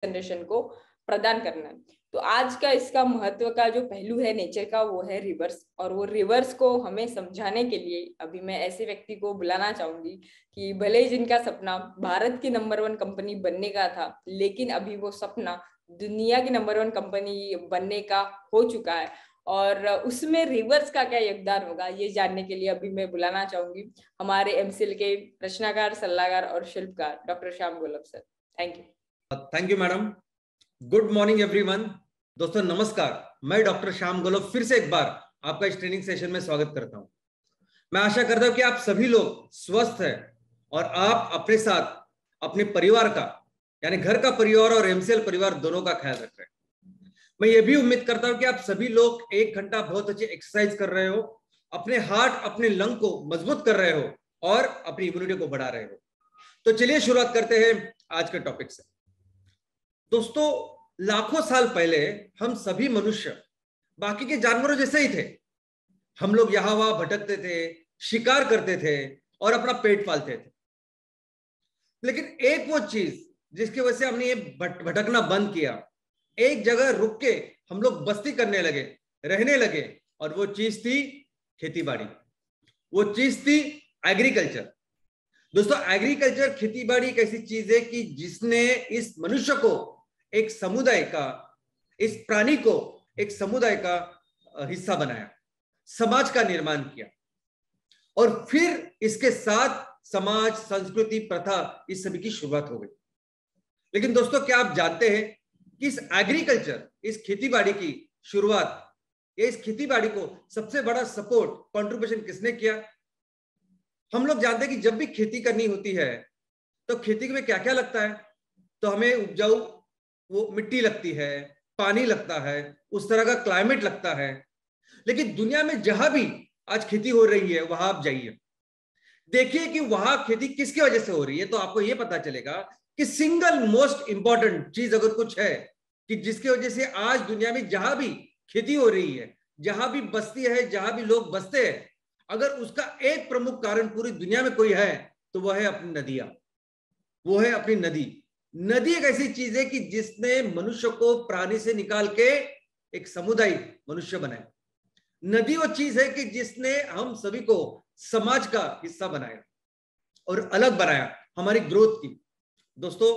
Generation को प्रदान करना है। तो आज का इसका महत्व का जो पहलू है नेचर का, वो है रिवर्स। और वो रिवर्स को हमें समझाने के लिए अभी मैं ऐसे व्यक्ति को बुलाना चाहूंगी कि भले ही जिनका सपना भारत की नंबर 1 कंपनी बनने का था, लेकिन अभी वो सपना दुनिया की नंबर 1 कंपनी बनने का हो चुका है। और उसमें रिवर्स का क्या योगदान होगा, ये जानने के लिए अभी मैं बुलाना चाहूंगी हमारे एमसीएल के रचनाकार, सलाहकार और शिल्पकार डॉक्टर श्याम गोलब sir. Thank you. Thank you madam. Good morning everyone. दोस्तों नमस्कार, मैं डॉक्टर श्याम गोलब फिर से एक बार आपका इस ट्रेनिंग सेशन में स्वागत करता हूं। मैं आशा करता हूं कि आप सभी लोग स्वस्थ हैं और आप अपने साथ अपने परिवार का, यानी घर का परिवार और एमसीएल परिवार दोनों का ख्याल रख रहे हैं। मैं ये भी उम्मीद करता हूं कि आप सभी लोग 1 घंटा बहुत अच्छी एक्सरसाइज कर रहे हो, अपने हार्ट, अपने लंग को मजबूत कर रहे हो और अपनी इम्यूनिटी को बढ़ा रहे हो। तो चलिए शुरुआत करते हैं आज के टॉपिक से। दोस्तों, लाखों साल पहले हम सभी मनुष्य बाकी के जानवरों जैसे ही थे। हम लोग यहां वहां भटकते थे, शिकार करते थे और अपना पेट पालते थे। लेकिन एक वो चीज जिसकी वजह से हमने ये भटकना बंद किया, एक जगह रुक के हम लोग बस्ती करने लगे, रहने लगे, और वो चीज थी खेती बाड़ी, वो चीज थी एग्रीकल्चर। दोस्तों, एग्रीकल्चर, खेती बाड़ी एक ऐसी चीज है कि जिसने इस मनुष्य को एक समुदाय का, इस प्राणी को एक समुदाय का हिस्सा बनाया, समाज का निर्माण किया, और फिर इसके साथ समाज, संस्कृति, प्रथा, इस सभी की शुरुआत हो गई। लेकिन दोस्तों, क्या आप जानते हैं कि इस एग्रीकल्चर, इस खेतीबाड़ी की शुरुआत, इस खेतीबाड़ी को सबसे बड़ा सपोर्ट, कंट्रीब्यूशन किसने किया? हम लोग जानते हैं कि जब भी खेती करनी होती है तो खेती में क्या क्या लगता है। तो हमें उपजाऊ वो मिट्टी लगती है, पानी लगता है, उस तरह का क्लाइमेट लगता है। लेकिन दुनिया में जहां भी आज खेती हो रही है, वहां आप जाइए, देखिए कि वहां खेती किसकी वजह से हो रही है, तो आपको यह पता चलेगा कि सिंगल मोस्ट इंपॉर्टेंट चीज अगर कुछ है कि जिसकी वजह से आज दुनिया में जहां भी खेती हो रही है, जहां भी बस्ती है, जहां भी लोग बसते हैं, अगर उसका एक प्रमुख कारण पूरी दुनिया में कोई है तो वह है अपनी नदियां, वो है अपनी नदी। नदी एक ऐसी चीज है कि जिसने मनुष्य को प्राणी से निकाल के एक समुदाय मनुष्य बनाया। नदी वो चीज है कि जिसने हम सभी को समाज का हिस्सा बनाया और अलग बनाया हमारी ग्रोथ की। दोस्तों,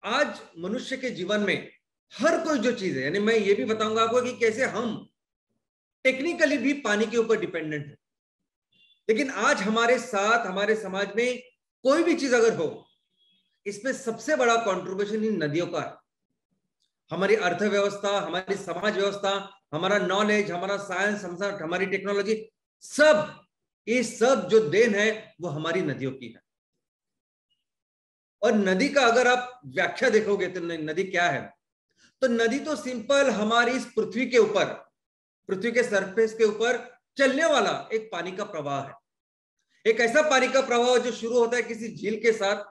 आज मनुष्य के जीवन में हर कोई जो चीज है, यानी मैं ये भी बताऊंगा आपको कि कैसे हम टेक्निकली भी पानी के ऊपर डिपेंडेंट है, लेकिन आज हमारे साथ, हमारे समाज में कोई भी चीज अगर हो, इसमें सबसे बड़ा कंट्रीब्यूशन इन नदियों का है। हमारी अर्थव्यवस्था, हमारी समाज व्यवस्था, हमारा नॉलेज, हमारा साइंस, हमारी टेक्नोलॉजी, सब, ये सब जो देन है वो हमारी नदियों की है। और नदी का अगर आप व्याख्या देखोगे तो नदी क्या है, तो नदी तो सिंपल हमारी इस पृथ्वी के ऊपर, पृथ्वी के सरफेस के ऊपर चलने वाला एक पानी का प्रवाह है। एक ऐसा पानी का प्रवाह जो शुरू होता है किसी झील के साथ,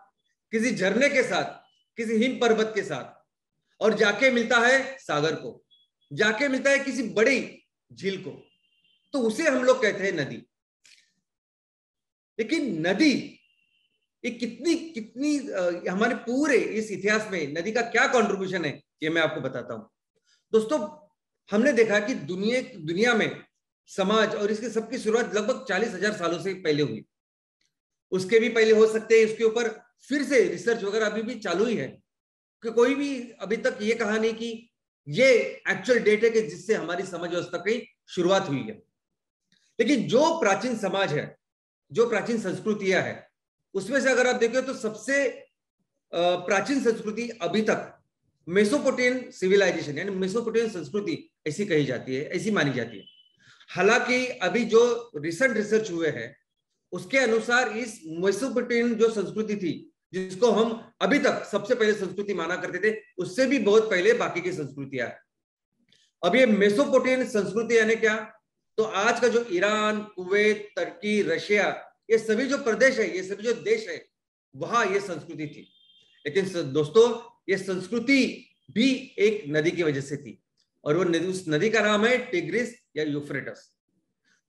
किसी झरने के साथ, किसी हिम पर्वत के साथ, और जाके मिलता है सागर को, जाके मिलता है किसी बड़ी झील को, तो उसे हम लोग कहते हैं नदी। लेकिन नदी ये कितनी कितनी हमारे पूरे इस इतिहास में नदी का क्या कंट्रीब्यूशन है, ये मैं आपको बताता हूं। दोस्तों, हमने देखा कि दुनिया में समाज और इसके सबकी शुरुआत लगभग 40,000 सालों से पहले हुई। उसके भी पहले हो सकते हैं, इसके ऊपर फिर से रिसर्च वगैरह अभी भी चालू ही है, कि कोई भी अभी तक ये कहा नहीं कि ये एक्चुअल डेट है कि जिससे हमारी समझ व्यवस्था की शुरुआत हुई है। लेकिन जो प्राचीन समाज है, जो प्राचीन संस्कृतियां है, उसमें से अगर आप देखो तो सबसे प्राचीन संस्कृति अभी तक मेसोपोटामियन सिविलाइजेशन, यानी मेसोपोटामियन संस्कृति ऐसी कही जाती है, ऐसी मानी जाती है। हालांकि अभी जो रिसेंट रिसर्च हुए हैं उसके अनुसार इस मेसोपोटामियन जो संस्कृति थी, जिसको हम अभी तक सबसे पहले संस्कृति माना करते थे, उससे भी बहुत पहले बाकी की संस्कृतियां हैं। अब ये मेसोपोटामियन संस्कृति यानी क्या, तो आज का जो ईरान, कुवैत, तुर्की, रशिया, ये सभी जो प्रदेश है, ये सभी जो देश है, वहां ये संस्कृति थी। लेकिन दोस्तों, ये संस्कृति भी एक नदी की वजह से थी, और वो नदी, उस नदी का नाम है टिग्रिस या यूफ्रेटस।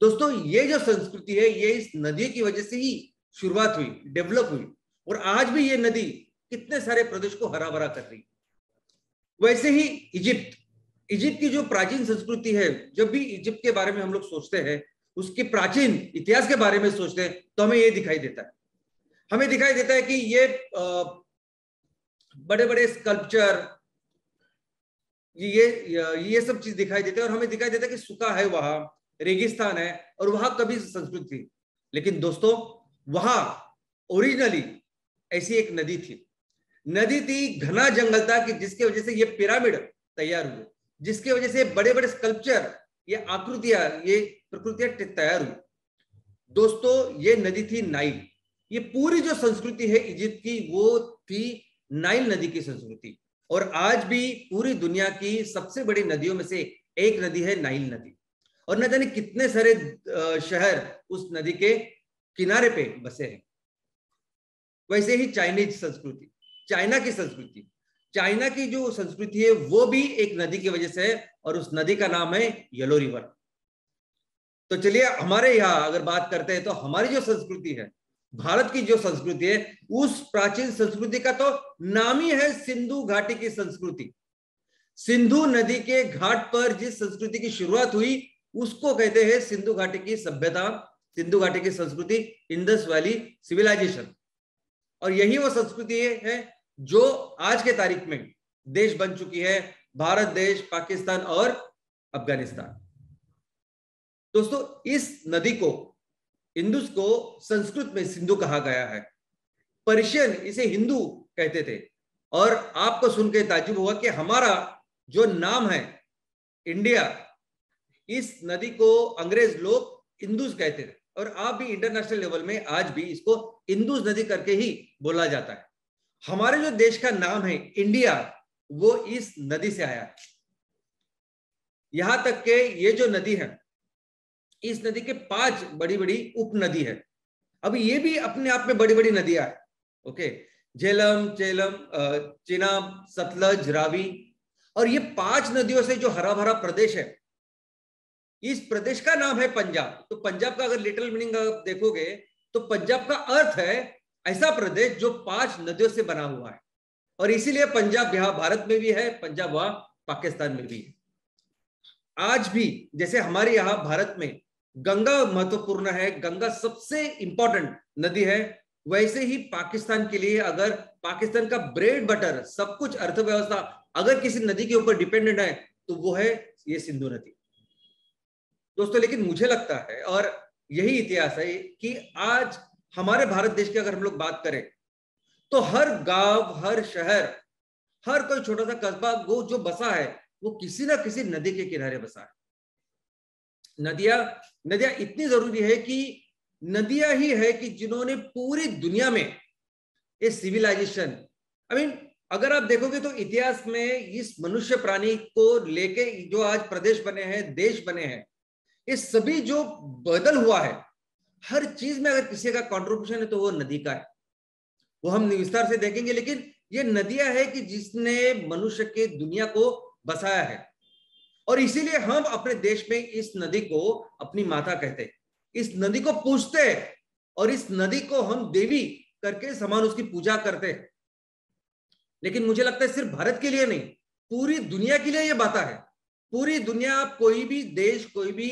दोस्तों, ये जो संस्कृति है, ये इस नदी की वजह से ही शुरुआत हुई, डेवलप हुई, और आज भी ये नदी कितने सारे प्रदेश को हरा भरा कर रही है। वैसे ही इजिप्ट की जो प्राचीन संस्कृति है, जब भी इजिप्ट के बारे में हम लोग सोचते हैं, उसके प्राचीन इतिहास के बारे में सोचते हैं, तो हमें ये दिखाई देता है, हमें दिखाई देता है कि ये बड़े बड़े स्कल्पचर, ये सब चीज दिखाई देते हैं, और हमें दिखाई देता है कि सूखा है, वहां रेगिस्तान है, और वहां कभी संस्कृति थी। लेकिन दोस्तों, वहां ओरिजिनली ऐसी एक नदी थी, घना जंगल था, कि जिसके वजह से ये पिरामिड तैयार हुए, जिसके वजह से बड़े बड़े स्कल्पचर, ये आकृतियां, ये प्रकृतियां तैयार हुई। दोस्तों, ये नदी थी नाइल। ये पूरी जो संस्कृति है इजिप्ट की, वो थी नाइल नदी की संस्कृति। और आज भी पूरी दुनिया की सबसे बड़ी नदियों में से एक नदी है नाइल नदी, और न जाने कितने सारे शहर उस नदी के किनारे पे बसे हैं। वैसे ही चाइनीज संस्कृति, चाइना की जो संस्कृति है, वो भी एक नदी की वजह से है, और उस नदी का नाम है येलो रिवर। तो चलिए, हमारे यहाँ अगर बात करते हैं, तो हमारी जो संस्कृति है, भारत की जो संस्कृति है, उस प्राचीन संस्कृति का तो नाम ही है सिंधु घाटी की संस्कृति। सिंधु नदी के घाट पर जिस संस्कृति की शुरुआत हुई, उसको कहते हैं सिंधु घाटी की सभ्यता, सिंधु घाटी की संस्कृति, इंडस वैली सिविलाइजेशन। और यही वो संस्कृति है जो आज के तारीख में देश बन चुकी है, भारत देश, पाकिस्तान और अफगानिस्तान। दोस्तों, इस नदी को, इंदुस को संस्कृत में सिंधु कहा गया है। पर्शियन इसे हिंदू कहते थे। और आपको सुन के ताज्जुब हुआ कि हमारा जो नाम है इंडिया, इस नदी को अंग्रेज लोग इंदुस कहते थे, और आप भी इंटरनेशनल लेवल में आज भी इसको इंदुस नदी करके ही बोला जाता है। हमारे जो देश का नाम है इंडिया, वो इस नदी से आया है। यहां तक के ये जो नदी है, इस नदी के 5 बड़ी बड़ी उप नदी है। अब ये भी अपने आप में बड़ी बड़ी नदियां है। ओके, झेलम, चेनाब, सतलज, रावी, और ये 5 नदियों से जो हरा भरा प्रदेश है, इस प्रदेश का नाम है पंजाब। तो पंजाब का अगर लिटिल मीनिंग आप देखोगे, तो पंजाब का अर्थ है ऐसा प्रदेश जो 5 नदियों से बना हुआ है। और इसीलिए पंजाब यहाँ भारत में भी है, पंजाब वहां पाकिस्तान में भी है। आज भी जैसे हमारे यहाँ भारत में गंगा महत्वपूर्ण है, गंगा सबसे इंपॉर्टेंट नदी है, वैसे ही पाकिस्तान के लिए, अगर पाकिस्तान का ब्रेड बटर, सब कुछ, अर्थव्यवस्था अगर किसी नदी के ऊपर डिपेंडेंट है, तो वो है ये सिंधु नदी। दोस्तों, लेकिन मुझे लगता है, और यही इतिहास है, कि आज हमारे भारत देश की अगर हम लोग बात करें, तो हर गांव, हर शहर, हर कोई छोटा सा कस्बा वो जो बसा है, वो किसी ना किसी नदी के किनारे बसा है। नदियां इतनी जरूरी है कि नदियां ही है कि जिन्होंने पूरी दुनिया में ये सिविलाइजेशन, अगर आप देखोगे तो इतिहास में इस मनुष्य प्राणी को लेके जो आज प्रदेश बने हैं, देश बने हैं, ये सभी जो बदल हुआ है, हर चीज में अगर किसी का कंट्रीब्यूशन है, तो वो नदी का है। वो हम विस्तार से देखेंगे, लेकिन ये नदियां है कि जिसने मनुष्य के दुनिया को बसाया है। और इसीलिए हम अपने देश में इस नदी को अपनी माता कहते हैं, इस नदी को पूजते हैं, और इस नदी को हम देवी करके समान उसकी पूजा करते हैं। लेकिन मुझे लगता है सिर्फ भारत के लिए नहीं, पूरी दुनिया के लिए ये बात है। पूरी दुनिया, कोई भी देश, कोई भी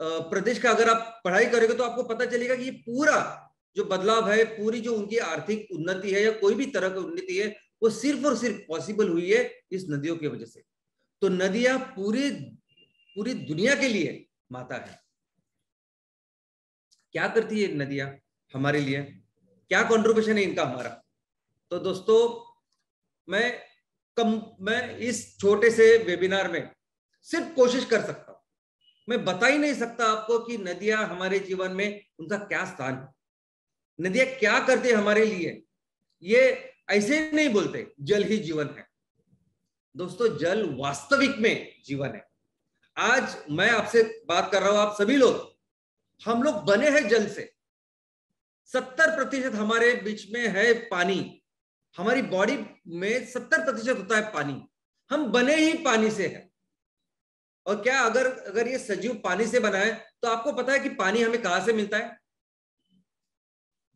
प्रदेश का अगर आप पढ़ाई करोगे, तो आपको पता चलेगा कि ये पूरा जो बदलाव है, पूरी जो उनकी आर्थिक उन्नति है या कोई भी तरह की उन्नति है, वो सिर्फ और सिर्फ पॉसिबल हुई है इस नदियों की वजह से। तो नदियां पूरी दुनिया के लिए माता है। क्या करती है नदियां हमारे लिए, क्या कंट्रीब्यूशन है इनका हमारा? तो दोस्तों, मैं इस छोटे से वेबिनार में सिर्फ कोशिश कर सकता हूं, मैं बता ही नहीं सकता आपको कि नदियां हमारे जीवन में उनका क्या स्थान है, नदियां क्या करते हैं हमारे लिए। ये ऐसे नहीं बोलते जल ही जीवन है। दोस्तों, जल वास्तविक में जीवन है। आज मैं आपसे बात कर रहा हूं, आप सभी लोग, हम लोग बने हैं जल से। 70% हमारे बीच में है पानी, हमारी बॉडी में 70% होता है पानी। हम बने ही पानी से हैं। और क्या अगर ये सजीव पानी से बना है, तो आपको पता है कि पानी हमें कहां से मिलता है?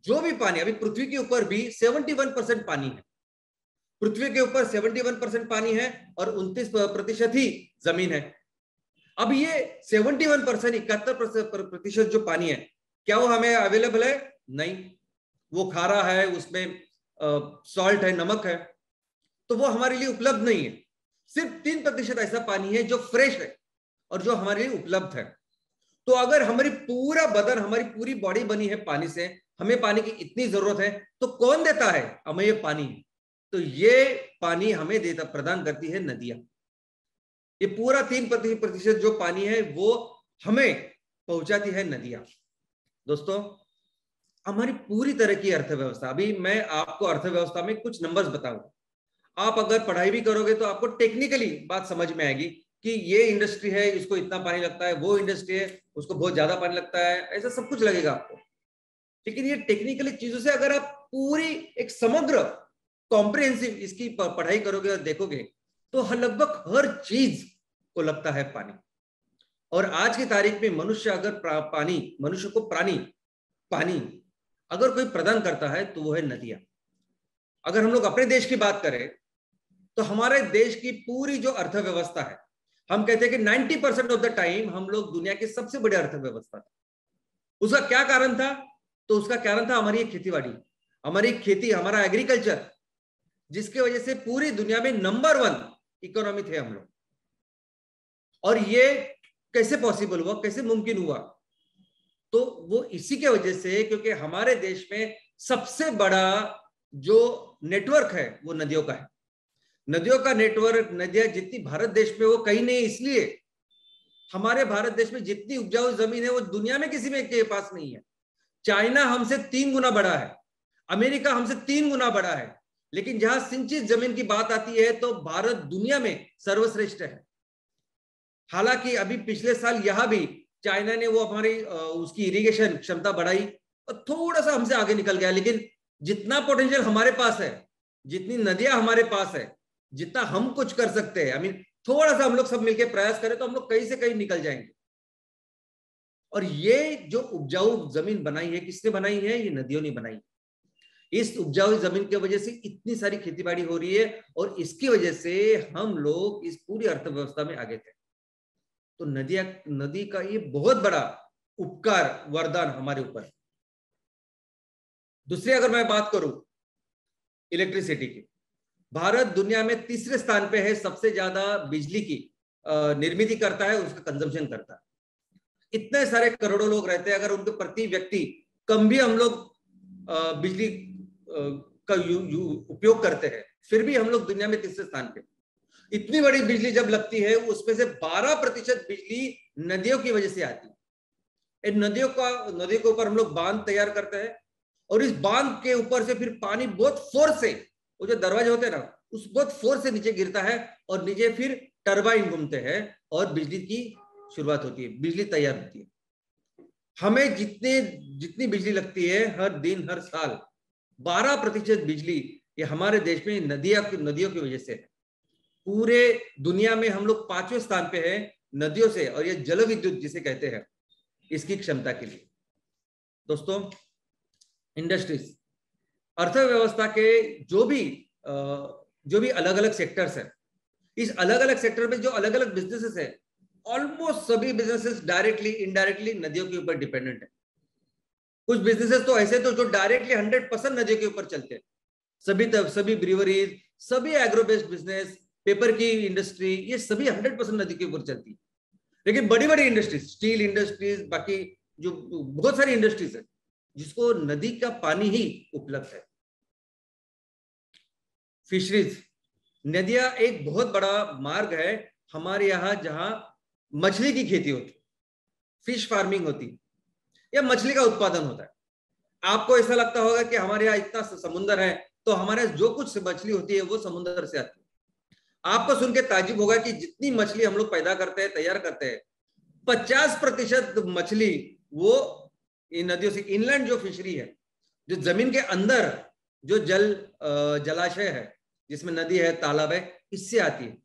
जो भी पानी, अभी पृथ्वी के ऊपर भी 71% पानी है, पृथ्वी के ऊपर 71% पानी है और 29% ही जमीन है। अब ये 71%, 71% जो पानी है, क्या वो हमें अवेलेबल है? नहीं, वो खारा है, उसमें सॉल्ट है, नमक है, तो वो हमारे लिए उपलब्ध नहीं है। सिर्फ 3% ऐसा पानी है जो फ्रेश है और जो हमारे लिए उपलब्ध है। तो अगर हमारी पूरा बदन, हमारी पूरी बॉडी बनी है पानी से, हमें पानी की इतनी जरूरत है, तो कौन देता है हमें ये पानी? तो ये पानी हमें देता, प्रदान करती है नदियां। ये पूरा 3% जो पानी है वो हमें पहुंचाती है नदियां। दोस्तों, हमारी पूरी तरह की अर्थव्यवस्था, अभी मैं आपको अर्थव्यवस्था में कुछ नंबर्स बताऊंगा। आप अगर पढ़ाई भी करोगे तो आपको टेक्निकली बात समझ में आएगी कि ये इंडस्ट्री है, इसको इतना पानी लगता है, वो इंडस्ट्री है, उसको बहुत ज्यादा पानी लगता है, ऐसा सब कुछ लगेगा आपको। लेकिन ये टेक्निकली चीजों से अगर आप पूरी एक समग्र कॉम्प्रिहेंसिव इसकी पढ़ाई करोगे और देखोगे तो लगभग हर चीज को लगता है पानी। और आज की तारीख में मनुष्य अगर मनुष्य को पानी अगर कोई प्रदान करता है तो वो है नदियां। अगर हम लोग अपने देश की बात करें तो हमारे देश की पूरी जो अर्थव्यवस्था है, हम कहते हैं कि 90% ऑफ द टाइम हम लोग दुनिया की सबसे बड़ी अर्थव्यवस्था थे। उसका क्या कारण था? तो उसका कारण था हमारी खेतीबाड़ी, हमारी खेती, हमारा एग्रीकल्चर, जिसकी वजह से पूरी दुनिया में नंबर 1 इकोनॉमी थे हम लोग। और ये कैसे पॉसिबल हुआ, कैसे मुमकिन हुआ? तो वो इसी के वजह से, क्योंकि हमारे देश में सबसे बड़ा जो नेटवर्क है वो नदियों का है। नदियों का नेटवर्क, नदियां जितनी भारत देश में, वो कहीं नहीं, इसलिए हमारे भारत देश में जितनी उपजाऊ जमीन है वो दुनिया में किसी में के पास नहीं है। चाइना हमसे 3 गुना बड़ा है, अमेरिका हमसे 3 गुना बड़ा है, लेकिन जहां सिंचित जमीन की बात आती है तो भारत दुनिया में सर्वश्रेष्ठ है। हालांकि अभी पिछले साल यहां भी चाइना ने वो हमारी उसकी इरिगेशन क्षमता बढ़ाई और थोड़ा सा हमसे आगे निकल गया, लेकिन जितना पोटेंशियल हमारे पास है, जितनी नदियां हमारे पास है, जितना हम कुछ कर सकते हैं, थोड़ा सा हम लोग सब मिलकर प्रयास करें तो हम लोग कहीं से कहीं निकल जाएंगे। और ये जो उपजाऊ जमीन बनाई है, किसने बनाई है? ये नदियों ने बनाई। इस उपजाऊ जमीन की वजह से इतनी सारी खेतीबाड़ी हो रही है और इसकी वजह से हम लोग इस पूरी अर्थव्यवस्था में आगे थे। तो नदी का ये बहुत बड़ा उपकार, वरदान हमारे ऊपर। दूसरी अगर मैं बात करूं इलेक्ट्रिसिटी की, भारत दुनिया में तीसरे स्थान पे है, सबसे ज्यादा बिजली की निर्मित करता है, उसका कंजम्पशन करता है। इतने सारे करोड़ों लोग रहते हैं, अगर उनके प्रति व्यक्ति कम भी हम लोग बिजली का उपयोग करते हैं, फिर भी हम लोग दुनिया में तीसरे स्थान पे। इतनी बड़ी बिजली जब लगती है, उसमें से 12% बिजली नदियों की वजह से आती है। नदियों के ऊपर हम लोग बांध तैयार करते हैं और इस बांध के ऊपर से फिर पानी बहुत फोर्स से, वो जो दरवाजे होते हैं ना, उस बहुत फोर्स से नीचे गिरता है और नीचे फिर टरबाइन घूमते हैं और बिजली की शुरुआत होती है, बिजली तैयार होती है। हमें जितनी बिजली लगती है हर दिन, हर साल, 12% बिजली ये हमारे देश में नदियों की वजह से है। पूरे दुनिया में हम लोग 5वें स्थान पे हैं नदियों से, और ये जल विद्युत जिसे कहते हैं, इसकी क्षमता के लिए। दोस्तों, इंडस्ट्रीज, अर्थव्यवस्था के जो भी अलग अलग सेक्टर्स है, इस अलग अलग सेक्टर में जो अलग अलग बिजनेसेस है, ऑलमोस्ट सभी बिजनेसेस डायरेक्टली इनडायरेक्टली नदियों के ऊपर डिपेंडेंट है। कुछ बिजनेसेस तो ऐसे तो जो डायरेक्टली 100% नदियों के ऊपर चलते हैं। सभी ब्रीवरीज, सभी एग्रो बेस्ड बिजनेस, पेपर की इंडस्ट्री, ये सभी 100% नदी के ऊपर चलती है। लेकिन बड़ी बड़ी इंडस्ट्रीज, स्टील इंडस्ट्रीज, बाकी जो बहुत सारी इंडस्ट्रीज है जिसको नदी का पानी ही उपलब्ध है। फिशरीज, नदियां एक बहुत बड़ा मार्ग है हमारे यहाँ, जहां मछली की खेती होती, फिश फार्मिंग होती, या मछली का उत्पादन होता है। आपको ऐसा लगता होगा कि हमारे यहाँ इतना समुद्र है तो हमारे जो कुछ मछली होती है वो समुद्र से आती है। आपको सुन के ताज्जुब होगा कि जितनी मछली हम लोग पैदा करते हैं, तैयार करते हैं, 50% मछली वो इन नदियों से, इनलैंड जो फिशरी है, जो जमीन के अंदर जो जलाशय है, जिसमें नदी है, तालाब है, इससे आती है।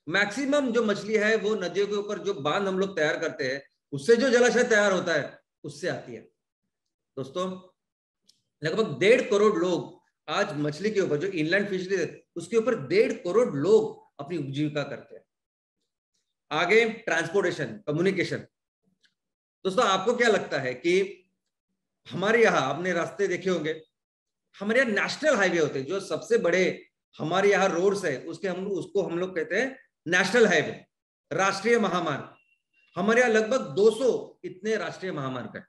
मैक्सिमम जो मछली है वो नदियों के ऊपर जो बांध हम लोग तैयार करते हैं, उससे जो जलाशय तैयार होता है, उससे आती है। दोस्तों, लगभग 1.5 करोड़ लोग आज मछली के ऊपर जो इनलैंड फिशरी है उसके ऊपर 1.5 करोड़ लोग अपनी उपजीविका करते हैं। आगे ट्रांसपोर्टेशन, कम्युनिकेशन। दोस्तों आपको क्या लगता है कि हमारे यहाँ आपने रास्ते देखे होंगे, हमारे यहाँ नेशनल हाईवे होते हैं, जो सबसे बड़े हमारे यहाँ रोड्स है उसको हम लोग कहते हैं नेशनल हाईवे, राष्ट्रीय महामार्ग। हमारे यहाँ लगभग 200 इतने राष्ट्रीय महामार्ग है।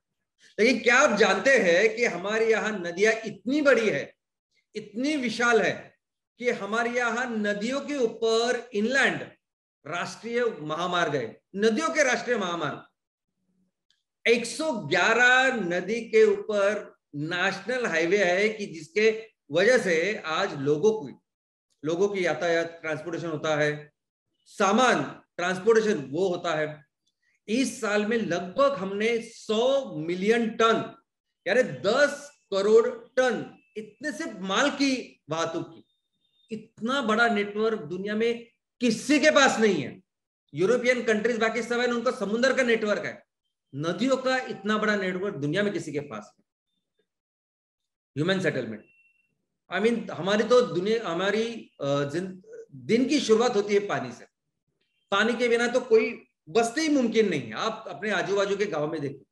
लेकिन क्या आप जानते हैं कि हमारे यहाँ नदियां इतनी बड़ी है, इतनी विशाल है कि हमारे यहाँ नदियों के ऊपर इनलैंड राष्ट्रीय महामार्ग है, नदियों के राष्ट्रीय महामार्ग 111 नदी के ऊपर नेशनल हाईवे है कि जिसके वजह से आज लोगों की यातायात ट्रांसपोर्टेशन होता है, सामान ट्रांसपोर्टेशन वो होता है। इस साल में लगभग हमने 100 मिलियन टन यानी 10 करोड़ टन इतने से माल की वाहतुक की। इतना बड़ा नेटवर्क दुनिया में किसी के पास नहीं है। यूरोपियन कंट्रीज बाकी सब है, उनका समुद्र का नेटवर्क है, नदियों का इतना बड़ा नेटवर्क दुनिया में किसी के पास है। ह्यूमन सेटलमेंट, आई मीन हमारी तो दुनिया, हमारी दिन की शुरुआत होती है पानी से। पानी के बिना तो कोई बसते ही मुमकिन नहीं है। आप अपने आजू बाजू के गांव में देखो,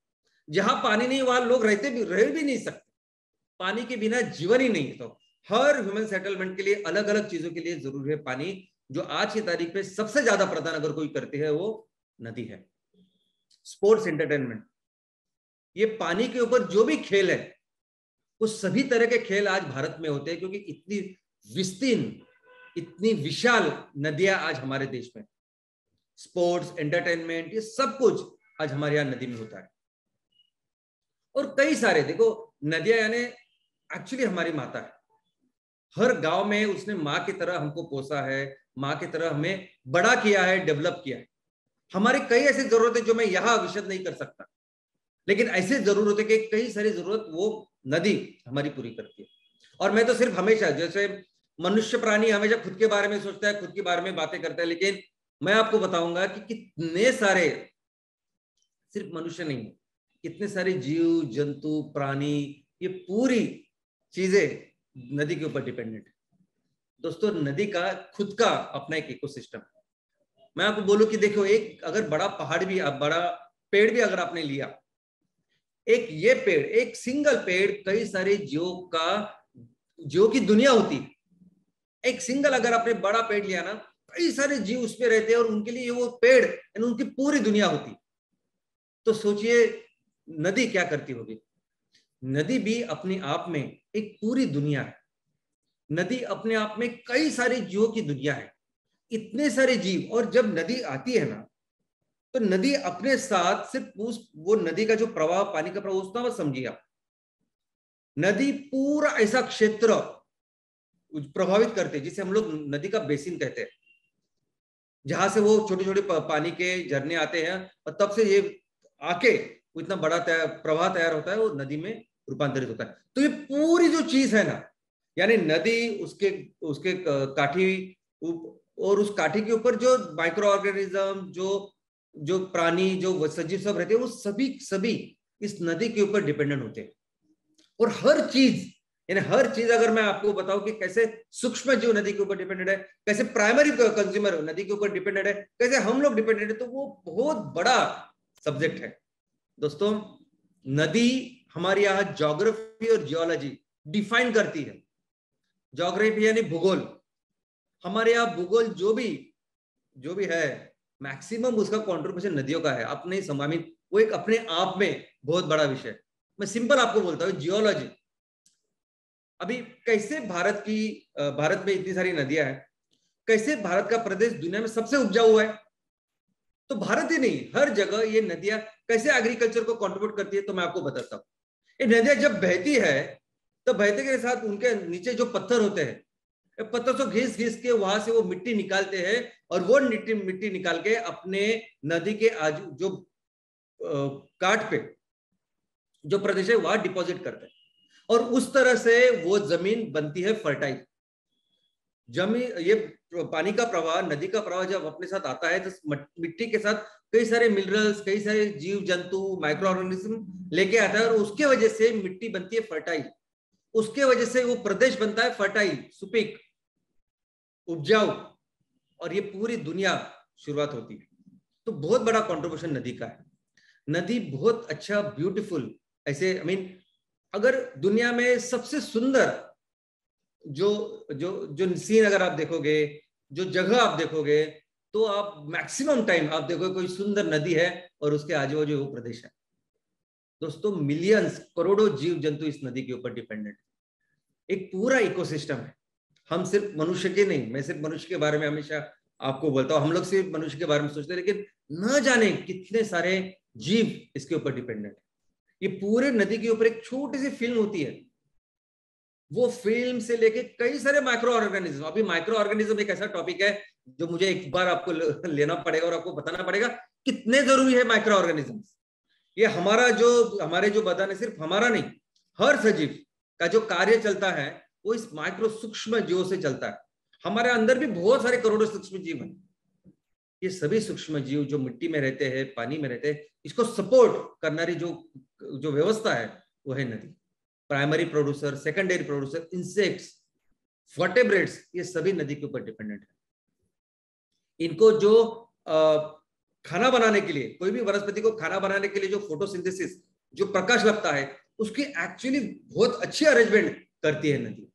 जहां पानी नहीं वहां लोग रह भी नहीं सकते। पानी के बिना जीवन ही नहीं है। तो हर ह्यूमन सेटलमेंट के लिए अलग अलग चीजों के लिए जरूरी है पानी। जो आज की तारीख में सबसे ज्यादा प्रदान अगर कोई करती है वो नदी है। स्पोर्ट्स, एंटरटेनमेंट, ये पानी के ऊपर जो भी खेल है वो सभी तरह के खेल आज भारत में होते हैं, क्योंकि इतनी विस्तीर्ण, इतनी विशाल नदियां आज हमारे देश में। स्पोर्ट्स, एंटरटेनमेंट, ये सब कुछ आज हमारे यहाँ नदी में होता है। और कई सारे, देखो नदियां यानी एक्चुअली हमारी माता है। हर गांव में उसने माँ की तरह हमको पोसा है, माँ की तरह हमें बड़ा किया है, डेवलप किया है। हमारी कई ऐसी जरूरतें जो मैं यहाँ विशद नहीं कर सकता, लेकिन ऐसी जरूरत है कि कई सारी जरूरत वो नदी हमारी पूरी करती है। और मैं तो सिर्फ हमेशा, जैसे मनुष्य प्राणी हमेशा खुद के बारे में सोचता है, खुद के बारे में बातें करता है, लेकिन मैं आपको बताऊंगा कि कितने सारे, सिर्फ मनुष्य नहीं, कितने सारे जीव जंतु प्राणी, ये पूरी चीजें नदी के ऊपर डिपेंडेंट है। दोस्तों नदी का खुद का अपना एक इकोसिस्टम है। मैं आपको बोलूं कि देखो, एक अगर बड़ा पहाड़ भी, बड़ा पेड़ भी अगर आपने लिया, एक ये पेड़, एक सिंगल पेड़ कई सारे जीव की दुनिया होती है। एक सिंगल अगर आपने बड़ा पेड़ लिया ना, कई सारे जीव उस पे रहते हैं और उनके लिए वो पेड़ यानी उनकी पूरी दुनिया होती। तो सोचिए नदी क्या करती होगी। नदी भी अपने आप में एक पूरी दुनिया है। नदी अपने आप में कई सारे जीवों की दुनिया है, इतने सारे जीव। और जब नदी आती है ना, तो नदी अपने साथ सिर्फ वो नदी का जो प्रवाह, पानी का प्रवाह उसका मत समझिए आप। नदी पूरा ऐसा क्षेत्र प्रभावित करते हैं जिसे हम लोग नदी का बेसिन कहते हैं, जहां से वो छोटे छोटे पानी के झरने आते हैं और तब से ये आके वो इतना बड़ा प्रवाह तैयार होता है, वो नदी में रूपांतरित होता है। तो ये पूरी जो चीज है ना, यानी नदी, उसके काठी, और उस काठी के ऊपर जो माइक्रो ऑर्गेनिज्म, जो प्राणी, जो सजीव सब रहते हैं, वो सभी इस नदी के ऊपर डिपेंडेंट होते हैं। और हर चीज, यानी हर चीज अगर मैं आपको बताऊं कि कैसे सूक्ष्म जीव नदी के ऊपर डिपेंडेंट है, कैसे प्राइमरी कंज्यूमर नदी के ऊपर डिपेंडेंट है, कैसे हम लोग डिपेंडेंट है, तो वो बहुत बड़ा सब्जेक्ट है। दोस्तों नदी हमारे यहाँ ज्योग्राफी और जियोलॉजी डिफाइन करती है। ज्योग्राफी यानी भूगोल, हमारे यहाँ भूगोल जो भी है, मैक्सिमम उसका कंट्रीब्यूशन नदियों का है। आप नहीं समझ, वो एक अपने आप में बहुत बड़ा विषय। मैं सिंपल आपको बोलता हूँ, जियोलॉजी। अभी कैसे भारत में इतनी सारी नदियां हैं, कैसे भारत का प्रदेश दुनिया में सबसे उपजाऊ है, तो भारत ही नहीं, हर जगह ये नदियां कैसे एग्रीकल्चर को कंट्रीब्यूट करती है, तो मैं आपको बताता हूँ। ये नदियां जब बहती है, तो बहते के साथ उनके नीचे जो पत्थर होते हैं, पत्थर को घिस के वहां से वो मिट्टी निकालते हैं, और वो मिट्टी निकाल के अपने नदी के आजू जो काट पे जो प्रदेश है वहां डिपॉजिट करते हैं, और उस तरह से वो जमीन बनती है फर्टाइल जमीन। ये पानी का प्रवाह, नदी का प्रवाह जब अपने साथ आता है, तो मिट्टी के साथ कई सारे मिनरल्स, कई सारे जीव जंतु, माइक्रो ऑर्गेनिज्म लेके आता है, और उसके वजह से मिट्टी बनती है फर्टाइल। उसके वजह से वो प्रदेश बनता है फर्टाइल, सुपीक, उपजाऊ, और ये पूरी दुनिया शुरुआत होती है। तो बहुत बड़ा कंट्रीब्यूशन नदी का है। नदी बहुत अच्छा, ब्यूटीफुल, ऐसे अगर दुनिया में सबसे सुंदर जो जो जो सीन अगर आप देखोगे, जो जगह आप देखोगे, तो आप मैक्सिमम टाइम आप देखोगे कोई सुंदर नदी है और उसके आजू बाजू वो प्रदेश है। दोस्तों मिलियंस, करोड़ों जीव जंतु इस नदी के ऊपर डिपेंडेंट है। एक पूरा इकोसिस्टम है। हम सिर्फ मनुष्य के नहीं, मैं सिर्फ मनुष्य के बारे में हमेशा आपको बोलता हूं, हम लोग सिर्फ मनुष्य के बारे में सोचते हैं, लेकिन न जाने कितने सारे जीव इसके ऊपर डिपेंडेंट है। ये पूरे नदी के ऊपर एक छोटी सी फिल्म होती है, वो फिल्म से लेके कई सारे माइक्रो ऑर्गेनिज्म। अभी माइक्रो ऑर्गेनिज्म एक ऐसा टॉपिक है जो मुझे एक बार आपको लेना पड़ेगा और आपको बताना पड़ेगा कितने जरूरी है माइक्रो ऑर्गेनिज्म। ये हमारे जो बदन है, सिर्फ हमारा नहीं, हर सजीव का जो कार्य चलता है वो इस माइक्रो सूक्ष्म जीवों से चलता है। हमारे अंदर भी बहुत सारे करोड़ों सूक्ष्म जीव हैं। ये सभी सूक्ष्म जीव जो मिट्टी में रहते हैं, पानी में रहते हैं, इसको सपोर्ट करने जो व्यवस्था है वो है नदी। Primary producer, secondary producer, insects, vertebrates, ये सभी नदी के ऊपर डिपेंडेंट है। इनको जो खाना बनाने के लिए, कोई भी वनस्पति को खाना बनाने के लिए जो फोटोसिंथेसिस, जो प्रकाश लगता है, उसकी एक्चुअली बहुत अच्छी अरेंजमेंट करती है नदी।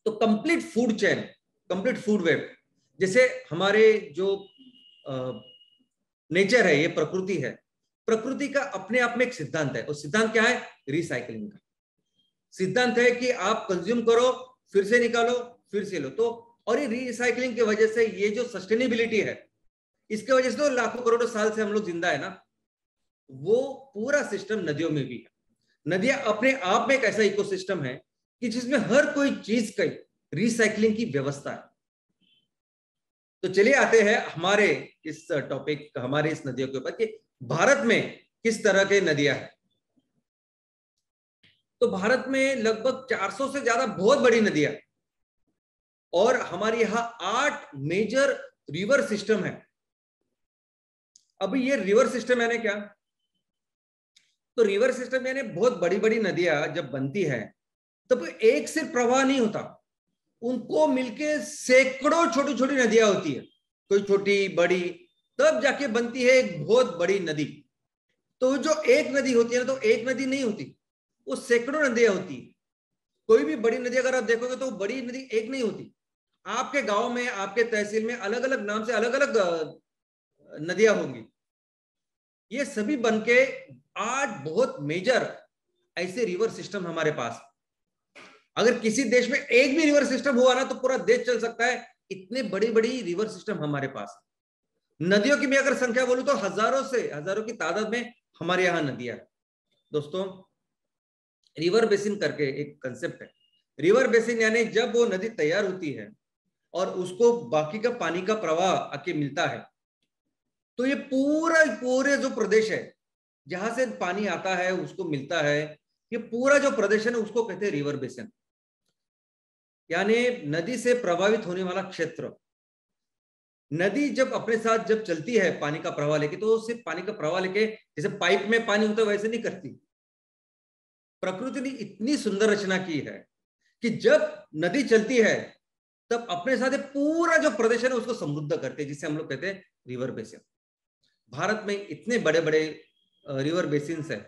तो complete food chain, complete food web, जैसे हमारे जो नेचर है, ये प्रकृति है, प्रकृति का अपने आप में एक सिद्धांत है। और सिद्धांत क्या है? रिसाइकलिंग का सिद्धांत है कि आप कंज्यूम करो, फिर से निकालो, फिर से लो। तो और ये रिसाइकलिंग की वजह से ये जो सस्टेनेबिलिटी है, इसके वजह से तो लाखों करोड़ों साल से हम लोग जिंदा है ना, वो पूरा सिस्टम नदियों में भी है। नदियां अपने आप में एक ऐसा इकोसिस्टम है कि जिसमें हर कोई चीज की रिसाइकलिंग की व्यवस्था है। तो चलिए आते हैं हमारे इस टॉपिक, हमारे इस नदियों के ऊपर कि भारत में किस तरह के नदियां हैं। तो भारत में लगभग 400 से ज्यादा बहुत बड़ी नदियां, और हमारे यहां 8 मेजर रिवर सिस्टम है। अभी ये रिवर सिस्टम यानी क्या? तो रिवर सिस्टम यानी बहुत बड़ी बड़ी नदियां जब बनती है तब एक से प्रवाह नहीं होता, उनको मिलके सैकड़ों छोटी छोटी नदियां होती है, कोई छोटी बड़ी, तब जाके बनती है एक बहुत बड़ी नदी। तो जो एक नदी होती है ना, तो एक नदी नहीं होती, वो सैकड़ों नदियां होती है। कोई भी बड़ी नदी अगर आप देखोगे तो बड़ी नदी एक नहीं होती। आपके गांव में, आपके तहसील में अलग अलग नाम से अलग अलग नदियां होंगी। ये सभी बनके 8 बहुत मेजर ऐसे रिवर सिस्टम हमारे पास। अगर किसी देश में एक भी रिवर सिस्टम हुआ ना तो पूरा देश चल सकता है, इतने बड़ी बड़ी रिवर सिस्टम हमारे पास। नदियों की मैं अगर संख्या बोलूं तो हजारों की तादाद में हमारे यहां नदियां है। दोस्तों रिवर बेसिन करके एक कंसेप्ट है। रिवर बेसिन यानी जब वो नदी तैयार होती है और उसको बाकी का पानी का प्रवाह आके मिलता है, तो ये पूरे जो प्रदेश है जहां से पानी आता है उसको मिलता है, ये पूरा जो प्रदेश है ना उसको कहते हैं रिवर बेसिन। यानी नदी से प्रभावित होने वाला क्षेत्र। नदी जब अपने साथ जब चलती है पानी का प्रवाह लेके, तो सिर्फ पानी का प्रवाह लेके जैसे पाइप में पानी होता है वैसे नहीं करती। प्रकृति ने इतनी सुंदर रचना की है कि जब नदी चलती है तब अपने साथ पूरा जो प्रदेश है उसको समृद्ध करते हैं, जिसे हम लोग कहते हैं रिवर बेसिन। भारत में इतने बड़े बड़े रिवर बेसिन है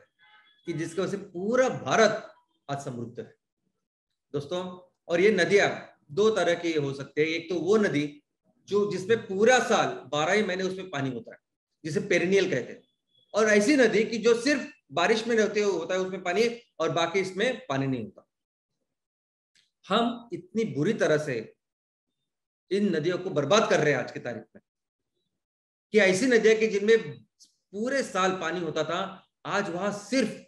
कि जिसकी वजह से पूरा भारत आज समृद्ध है दोस्तों। और ये नदियां 2 तरह की हो सकते हैं। एक तो वो नदी जो जिसमें पूरा साल 12 ही महीने उसमें पानी होता है, जिसे पेरिनियल कहते हैं, और ऐसी नदी की जो सिर्फ बारिश में होता है उसमें पानी, और बाकी इसमें पानी नहीं होता। हम इतनी बुरी तरह से इन नदियों को बर्बाद कर रहे हैं आज की तारीख में कि ऐसी नदियां कि जिनमें पूरे साल पानी होता था, आज वहां सिर्फ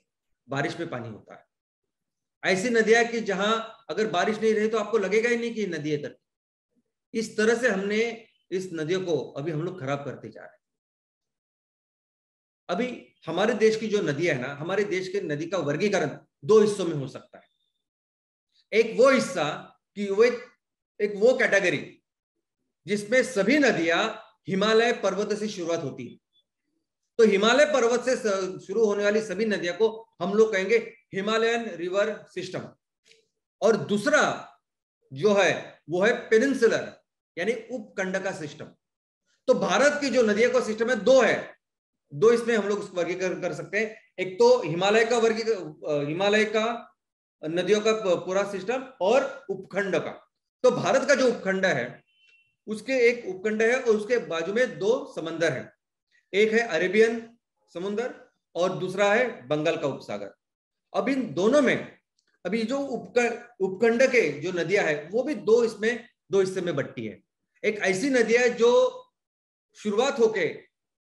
बारिश में पानी होता है। ऐसी नदियां कि जहां अगर बारिश नहीं रही तो आपको लगेगा ही नहीं कि नदी है। इस तरह से हमने इस नदियों को अभी हम लोग खराब करते जा रहे हैं। अभी हमारे देश की जो नदियां है ना, हमारे देश के नदी का वर्गीकरण 2 हिस्सों में हो सकता है। एक वो हिस्सा कि वो कैटेगरी जिसमें सभी नदियां हिमालय पर्वत से शुरुआत होती है। तो हिमालय पर्वत से शुरू होने वाली सभी नदियों को हम लोग कहेंगे हिमालयन रिवर सिस्टम। और दूसरा जो है वो है पेनिनसुलर यानी उपखंड का सिस्टम। तो भारत की जो नदियों का सिस्टम है दो इसमें हम लोग वर्गीकरण कर सकते हैं। एक तो हिमालय का नदियों का पूरा सिस्टम और उपखंड का। तो भारत का जो उपखंड है उसके एक उपखंड है और उसके बाजू में दो समंदर है, एक है अरेबियन समुद्र और दूसरा है बंगाल का उपसागर। अब इन दोनों में अभी जो उपखंड के जो नदियां है वो भी दो हिस्से में बंटी है। एक ऐसी नदी है जो शुरुआत होके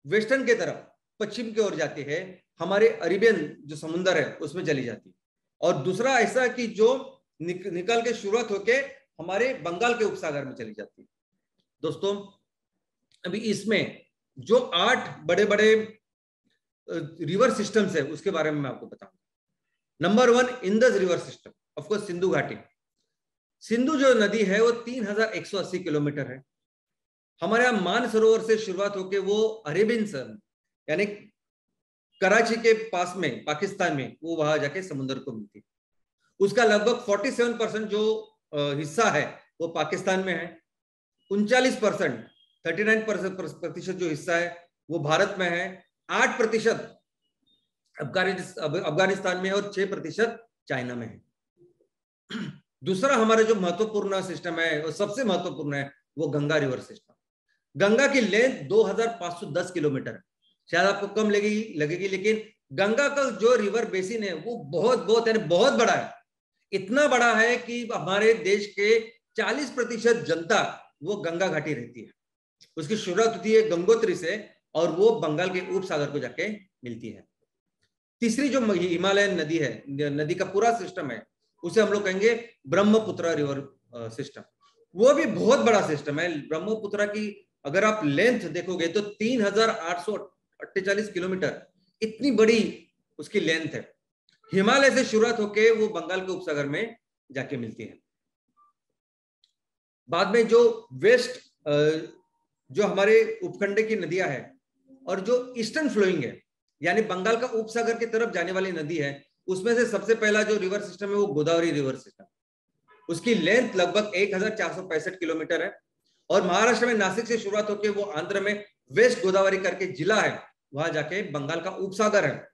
वेस्टर्न के तरफ पश्चिम की ओर जाती है, हमारे अरेबियन जो समुद्र है उसमें चली जाती है, और दूसरा ऐसा कि जो निकल के शुरुआत होके हमारे बंगाल के उपसागर में चली जाती है। दोस्तों अभी इसमें जो 8 बड़े बड़े रिवर सिस्टम्स है उसके बारे में मैं आपको बताऊंगा। Number 1 Indus river system, of course Sindhu घाटी। सिंधु जो नदी है वो 3180 किलोमीटर है। हमारे यहां मानसरोवर से शुरुआत होकर वो अरेबियन सन यानी कराची के पास में पाकिस्तान में वो वहां जाके समुद्र को मिलती है। उसका लगभग 47% जो हिस्सा है वो पाकिस्तान में है, 39% 39% जो हिस्सा है वो भारत में है, 8% अफगानिस्तान में है और 6% चाइना में है। दूसरा हमारा जो महत्वपूर्ण सिस्टम है वो सबसे महत्वपूर्ण है वो गंगा रिवर सिस्टम। गंगा की लेंथ 2510 किलोमीटर है। शायद आपको कम लगेगी लेकिन गंगा का जो रिवर बेसिन है वो बहुत यानी बहुत बड़ा है। इतना बड़ा है कि हमारे देश के 40% जनता वो गंगा घाटी रहती है। उसकी शुरुआत होती है गंगोत्री से और वो बंगाल के उपसागर को जाके मिलती है। तीसरी जो हिमालयन नदी है, नदी का पूरा सिस्टम है, उसे हम लोग कहेंगे ब्रह्मपुत्र रिवर सिस्टम। वो भी बहुत बड़ा सिस्टम है। ब्रह्मपुत्र की अगर आप लेंथ देखोगे तो 3848 किलोमीटर, इतनी बड़ी उसकी लेंथ है। हिमालय से शुरुआत होके वो बंगाल के उपसागर में जाके मिलती है। बाद में जो वेस्ट जो हमारे उपखंड की नदियां है और जो ईस्टर्न फ्लोइंग है यानी बंगाल का उपसागर की तरफ जाने वाली नदी है, उसमें से सबसे पहला जो रिवर सिस्टम है वो गोदावरी रिवर सिस्टम। उसकी लेंथ लगभग 1465 किलोमीटर है और महाराष्ट्र में नासिक से शुरुआत होकर वो आंध्र में वेस्ट गोदावरी करके जिला है, वहां जाके बंगाल का उपसागर है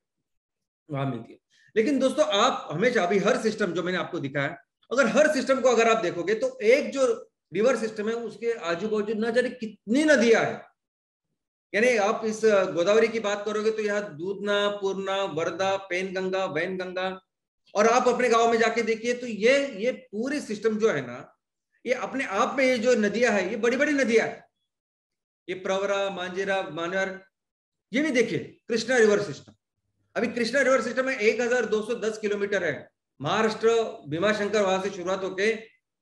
वहां मिलती है। लेकिन दोस्तों आप हमेशा अभी हर सिस्टम जो मैंने आपको दिखाया, अगर हर सिस्टम को अगर आप देखोगे तो एक जो रिवर सिस्टम है उसके आजू बाजू न जाने कितनी नदियां हैं। यानी आप इस गोदावरी की बात करोगे तो यहाँ दूधना, पूर्णा, वर्धा, पेनगंगा, वैनगंगा, और आप अपने गांव में जाके देखिए तो ये पूरे सिस्टम जो है ना, ये अपने आप में ये जो नदियां है ये बड़ी बड़ी नदियां है। ये प्रवरा, मांजेरा, मानवर, ये भी देखिए कृष्णा रिवर सिस्टम। अभी कृष्णा रिवर सिस्टम में 1210 किलोमीटर है। महाराष्ट्र भीमाशंकर वहां से शुरुआत होके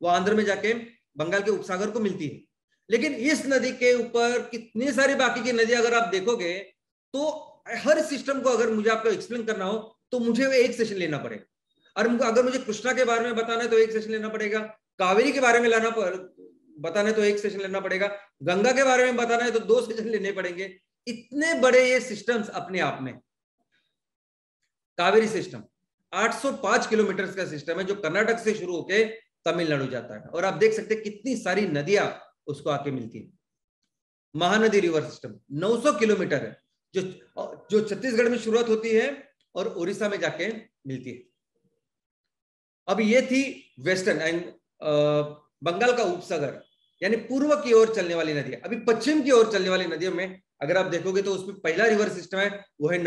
वो आंध्र में जाके बंगाल के उपसागर को मिलती है। लेकिन इस नदी के ऊपर कितनी सारी बाकी की नदियां अगर आप देखोगे तो हर सिस्टम को अगर मुझे आपको एक्सप्लेन करना हो तो मुझे एक सेशन लेना पड़ेगा। और अगर मुझे कृष्णा के बारे में बताना है तो एक सेशन लेना पड़ेगा, कावेरी के बारे में बताना है तो एक सेशन लेना पड़ेगा, गंगा के बारे में बताना है तो 2 सेशन लेने पड़ेंगे। इतने बड़े ये सिस्टम्स अपने आप में। कावेरी सिस्टम 805 किलोमीटर का सिस्टम है जो कर्नाटक से शुरू होकर तमिलनाडु जाता है, और आप देख सकते हैं कितनी सारी नदियां उसको आके मिलती है। महानदी रिवर सिस्टम 900 किलोमीटर है जो छत्तीसगढ़ में शुरुआत होती है और उड़ीसा में जाके मिलती है। अब ये थी वेस्टर्न एंड बंगाल का उपसागर यानी पूर्व की ओर चलने वाली नदियां। अभी पश्चिम की ओर चलने वाली नदियों में अगर आप देखोगे तो उसमें पहला रिवर सिस्टम है वो है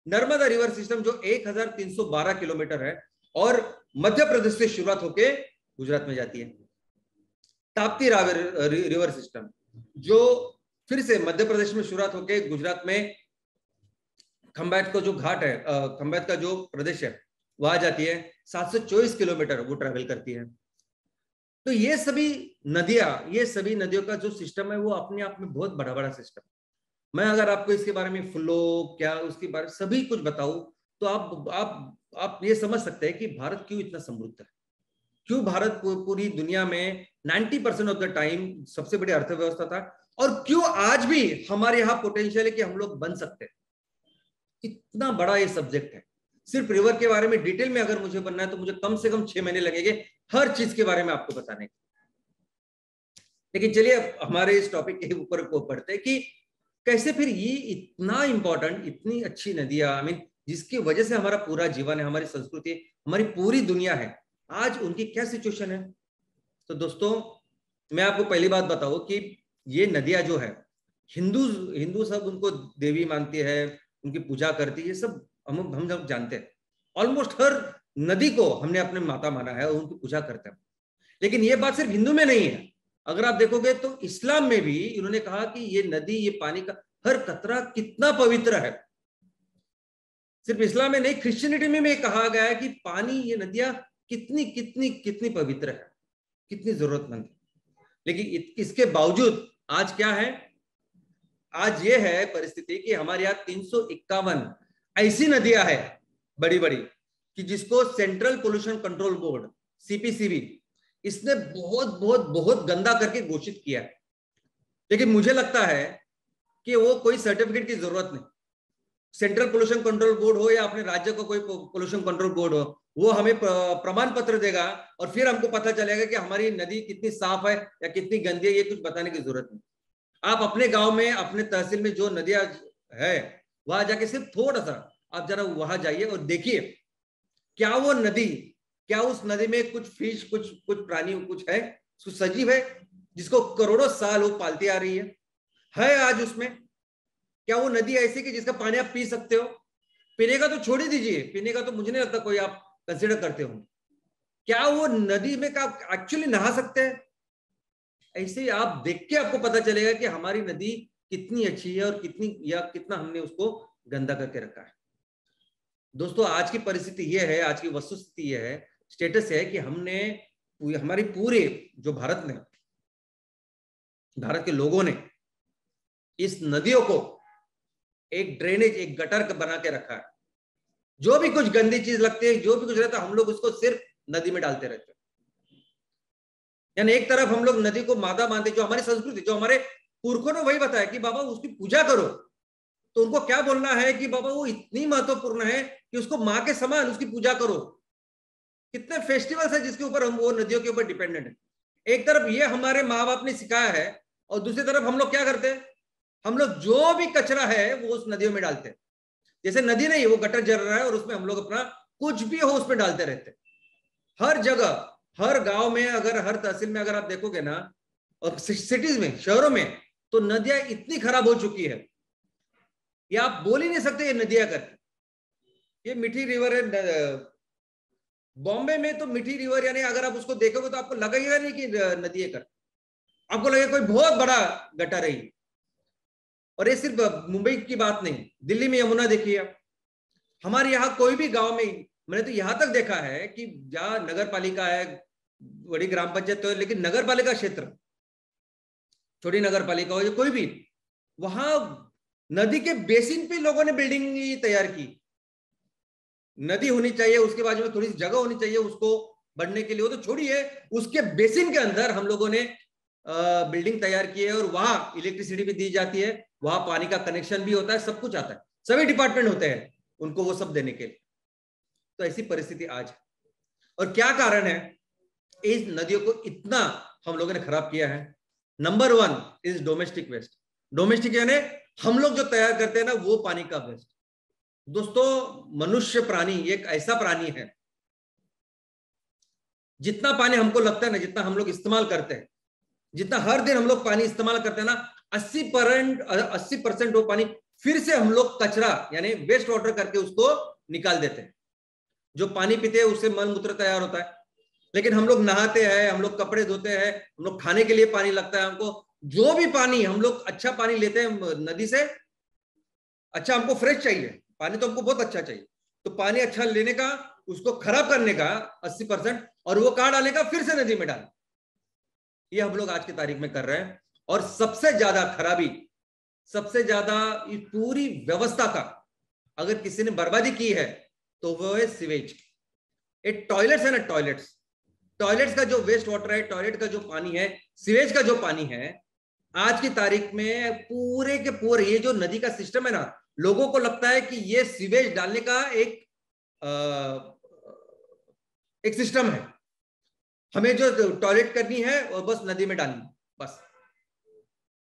नर्मदा रिवर सिस्टम जो 1312 किलोमीटर है और मध्य प्रदेश से शुरुआत होकर गुजरात में जाती है। ताप्ती रिवर सिस्टम जो फिर से मध्य प्रदेश में शुरुआत होकर गुजरात में खंबात का जो घाट है, खंबात का जो प्रदेश है वहां जाती है। 724 किलोमीटर वो ट्रेवल करती है। तो ये सभी नदियों का जो सिस्टम है वो अपने आप में बहुत बड़ा बड़ा सिस्टम। मैं अगर आपको इसके बारे में फ्लो क्या उसके बारे में सभी कुछ बताऊं तो आप ये समझ सकते हैं कि भारत क्यों इतना समृद्ध है, क्यों भारत पूरी दुनिया में 90% ऑफ द टाइम सबसे बड़ी अर्थव्यवस्था था, और क्यों आज भी हमारे यहाँ पोटेंशियल है कि हम लोग बन सकते हैं। इतना बड़ा ये सब्जेक्ट है। सिर्फ रिवर के बारे में डिटेल में अगर मुझे बनना है तो मुझे कम से कम 6 महीने लगेंगे हर चीज के बारे में आपको बताने के। लेकिन चलिए हमारे इस टॉपिक के ऊपर को पढ़ते हैं कि कैसे फिर ये इतना इंपॉर्टेंट, इतनी अच्छी नदियां, आई मीन जिसकी वजह से हमारा पूरा जीवन है, हमारी संस्कृति, हमारी पूरी दुनिया है, आज उनकी क्या सिचुएशन है। तो दोस्तों मैं आपको पहली बात बताऊं कि ये नदियां जो है, हिंदू सब उनको देवी मानती है, उनकी पूजा करती है, ये सब हम सब जानते हैं। ऑलमोस्ट हर नदी को हमने अपने माता माना है और उनकी पूजा करते हैं। लेकिन ये बात सिर्फ हिंदू में नहीं है, अगर आप देखोगे तो इस्लाम में भी इन्होंने कहा कि ये नदी, ये पानी का हर कतरा कितना पवित्र है। सिर्फ इस्लाम में नहीं, क्रिश्चियनिटी में भी कहा गया है कि पानी, ये नदियां कितनी कितनी कितनी पवित्र है, कितनी जरूरतमंद है। लेकिन इसके बावजूद आज क्या है, आज ये है परिस्थिति कि हमारे यहाँ 351 ऐसी नदियां है बड़ी बड़ी कि जिसको central pollution control board CPCB इसने बहुत बहुत बहुत गंदा करके घोषित किया है। लेकिन मुझे लगता है कि वो कोई सर्टिफिकेट की जरूरत नहीं। सेंट्रल पोल्यूशन कंट्रोल बोर्ड हो या अपने राज्य का कोई पोल्यूशन कंट्रोल बोर्ड हो, वो हमें प्रमाण पत्र देगा और फिर हमको पता चलेगा कि हमारी नदी कितनी साफ है या कितनी गंदी है। ये कुछ बताने की जरूरत नहीं। आप अपने गांव में, अपने तहसील में जो नदियां है, वहां जाके सिर्फ थोड़ा सा आप जरा वहां जाइए और देखिए क्या वो नदी, क्या उस नदी में कुछ फिश, कुछ प्राणी, कुछ है, कुछ सजीव है जिसको करोड़ों साल वो पालती आ रही है आज उसमें? क्या वो नदी ऐसी कि जिसका पानी आप पी सकते हो? पीने का तो छोड़ ही दीजिए, पीने का तो मुझे नहीं लगता कोई आप कंसिडर करते हो। क्या वो नदी में का एक्चुअली नहा सकते हैं? ऐसे ही आप देख के आपको पता चलेगा कि हमारी नदी कितनी अच्छी है और कितना हमने उसको गंदा करके रखा है। दोस्तों आज की परिस्थिति यह है, आज की वस्तुस्थिति यह है, स्टेटस है कि हमारी पूरे जो भारत के लोगों ने इस नदियों को एक ड्रेनेज, एक गटर बना के रखा है। जो भी कुछ गंदी चीज लगती है, जो भी कुछ रहता है, हम लोग उसको सिर्फ नदी में डालते रहते हैं। यानी एक तरफ हम लोग नदी को माता मानते, जो हमारी संस्कृति, जो हमारे पुरखों ने वही बताया कि बाबा उसकी पूजा करो, तो उनको क्या बोलना है कि बाबा वो इतनी महत्वपूर्ण है कि उसको माँ के समान उसकी पूजा करो। कितने फेस्टिवल्स है जिसके ऊपर हम वो नदियों के ऊपर डिपेंडेंट है। एक तरफ ये हमारे माँ बाप ने सिखाया है और दूसरी तरफ हम लोग क्या करते हैं, हम लोग जो भी कचरा है वो उस नदियों में डालते हैं। जैसे नदी नहीं, वो गटर जल रहा है और उसमें हम लोग अपना कुछ भी हो उसमें डालते रहते हैं। हर जगह, हर गांव में, अगर हर तहसील में अगर आप देखोगे ना, और सिटीज में, शहरों में, तो नदियां इतनी खराब हो चुकी है, ये आप बोल ही नहीं सकते ये नदियां करके। ये मीठी रिवर है। बॉम्बे में तो मीठी रिवर, यानी अगर आप उसको देखोगे तो आपको लगेगा नहीं कि नदी है कर, आपको लगेगा कोई बहुत बड़ा गटर है। और ये सिर्फ मुंबई की बात नहीं, दिल्ली में यमुना देखिए। हमारे यहाँ कोई भी गांव में, मैंने तो यहां तक देखा है कि जहां नगर पालिका है, बड़ी ग्राम पंचायत तो है, लेकिन नगर पालिका क्षेत्र, छोटी नगर पालिका हो या कोई भी, वहां नदी के बेसिन पे लोगों ने बिल्डिंग तैयार की। नदी होनी चाहिए, उसके बाजू में थोड़ी सी जगह होनी चाहिए उसको बढ़ने के लिए, वो तो छोड़िए, उसके बेसिन के अंदर हम लोगों ने बिल्डिंग तैयार की है और वहां इलेक्ट्रिसिटी भी दी जाती है, वहां पानी का कनेक्शन भी होता है, सब कुछ आता है, सभी डिपार्टमेंट होते हैं उनको वो सब देने के लिए। तो ऐसी परिस्थिति आज है। और क्या कारण है इस नदियों को इतना हम लोगों ने खराब किया है? Number 1 is domestic waste. Domestic यानी हम लोग जो तैयार करते हैं ना, वो पानी का वेस्ट। दोस्तों मनुष्य प्राणी एक ऐसा प्राणी है, जितना पानी हमको लगता है ना, जितना हम लोग इस्तेमाल करते हैं, जितना हर दिन हम लोग पानी इस्तेमाल करते हैं ना, 80% वो पानी फिर से हम लोग कचरा यानी वेस्ट वाटर करके उसको निकाल देते हैं। जो पानी पीते हैं उससे मल मूत्र तैयार होता है, लेकिन हम लोग नहाते हैं, हम लोग कपड़े धोते हैं, हम लोग खाने के लिए पानी लगता है हमको। जो भी पानी हम लोग अच्छा पानी लेते हैं नदी से, अच्छा हमको फ्रेश चाहिए पानी, तो हमको बहुत अच्छा चाहिए, तो पानी अच्छा लेने का, उसको खराब करने का 80%, और वो कहां डालने का, फिर से नदी में डाल। ये हम लोग आज की तारीख में कर रहे हैं। और सबसे ज्यादा खराबी, सबसे ज्यादा इस पूरी व्यवस्था का अगर किसी ने बर्बादी की है तो वो है सीवेज। ये टॉयलेट्स है ना, टॉयलेट्स का जो वेस्ट वाटर है, टॉयलेट का जो पानी है, सीवेज का जो पानी है, आज की तारीख में पूरे के पूरे ये जो नदी का सिस्टम है ना, लोगों को लगता है कि ये सीवेज डालने का एक सिस्टम है, हमें जो टॉयलेट करनी है और बस नदी में डालनी बस।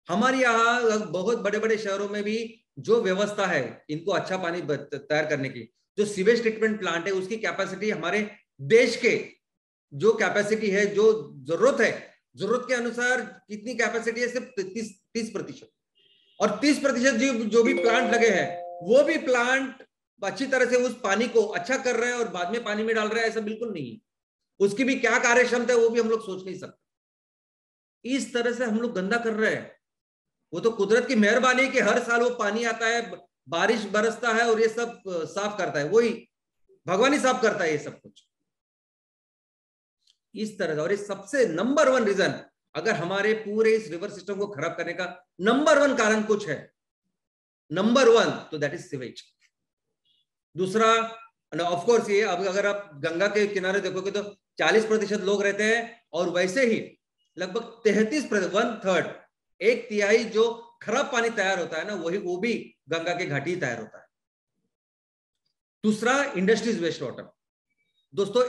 हमारे यहाँ बहुत बड़े बड़े शहरों में भी जो व्यवस्था है इनको अच्छा पानी तैयार करने की, जो सीवेज ट्रीटमेंट प्लांट है उसकी कैपेसिटी हमारे देश के जो कैपेसिटी है, जो जरूरत के अनुसार कितनी कैपेसिटी है, सिर्फ 30%। और 30% जो भी प्लांट लगे हैं वो भी प्लांट अच्छी तरह से उस पानी को अच्छा कर रहे हैं और बाद में पानी में डाल रहे हैं, ऐसा बिल्कुल नहीं है। उसकी भी क्या कार्यक्षमता है वो भी हम लोग सोच नहीं सकते। इस तरह से हम लोग गंदा कर रहे हैं। वो तो कुदरत की मेहरबानी है कि हर साल वो पानी आता है, बारिश बरसता है और ये सब साफ करता है, वही भगवान ही साफ करता है ये सब कुछ इस तरह से। और ये सबसे नंबर 1 रीजन, अगर हमारे पूरे इस रिवर सिस्टम को खराब करने का नंबर 1 कारण कुछ है, नंबर 1, तो दैट इज सीवेज। दूसरा ऑफ कोर्स ये, अब अगर आप गंगा के किनारे देखोगे तो 40% लोग रहते हैं और वैसे ही लगभग 33%, 1/3, 1/3 जो खराब पानी तैयार होता है ना, वो भी गंगा के घाटी तैयार होता है। दूसरा इंडस्ट्रीज वेस्ट वाटर। दोस्तों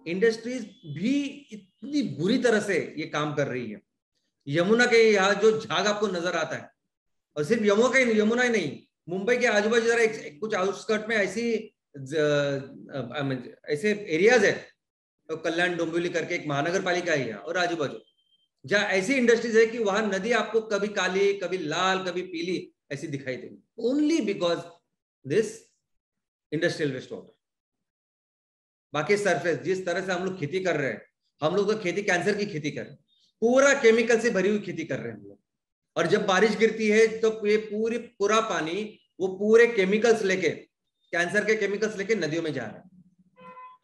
इंडस्ट्रीज भी इतनी बुरी तरह से ये काम कर रही है। यमुना के यहाँ जो झाग आपको नजर आता है, और सिर्फ यमुना ही नहीं, मुंबई के आजू बाजू जरा कुछ आउटस्कर्ट में ऐसे एरियाज है, तो कल्याण डोंबिवली करके एक महानगर पालिका है यहाँ और आजू बाजू, जहाँ ऐसी इंडस्ट्रीज है कि वहां नदी आपको कभी काली, कभी लाल, कभी पीली ऐसी दिखाई देगी, only because this industrial waste water. बाकी सरफेस जिस तरह से हम लोग खेती कर रहे हैं, हम लोग तो खेती कैंसर की खेती कर रहे हैं, पूरा केमिकल से भरी हुई खेती कर रहे हैं हम लोग। और जब बारिश गिरती है तो ये पूरा पानी वो पूरे केमिकल्स लेके, कैंसर के केमिकल्स लेके नदियों में जा रहा है।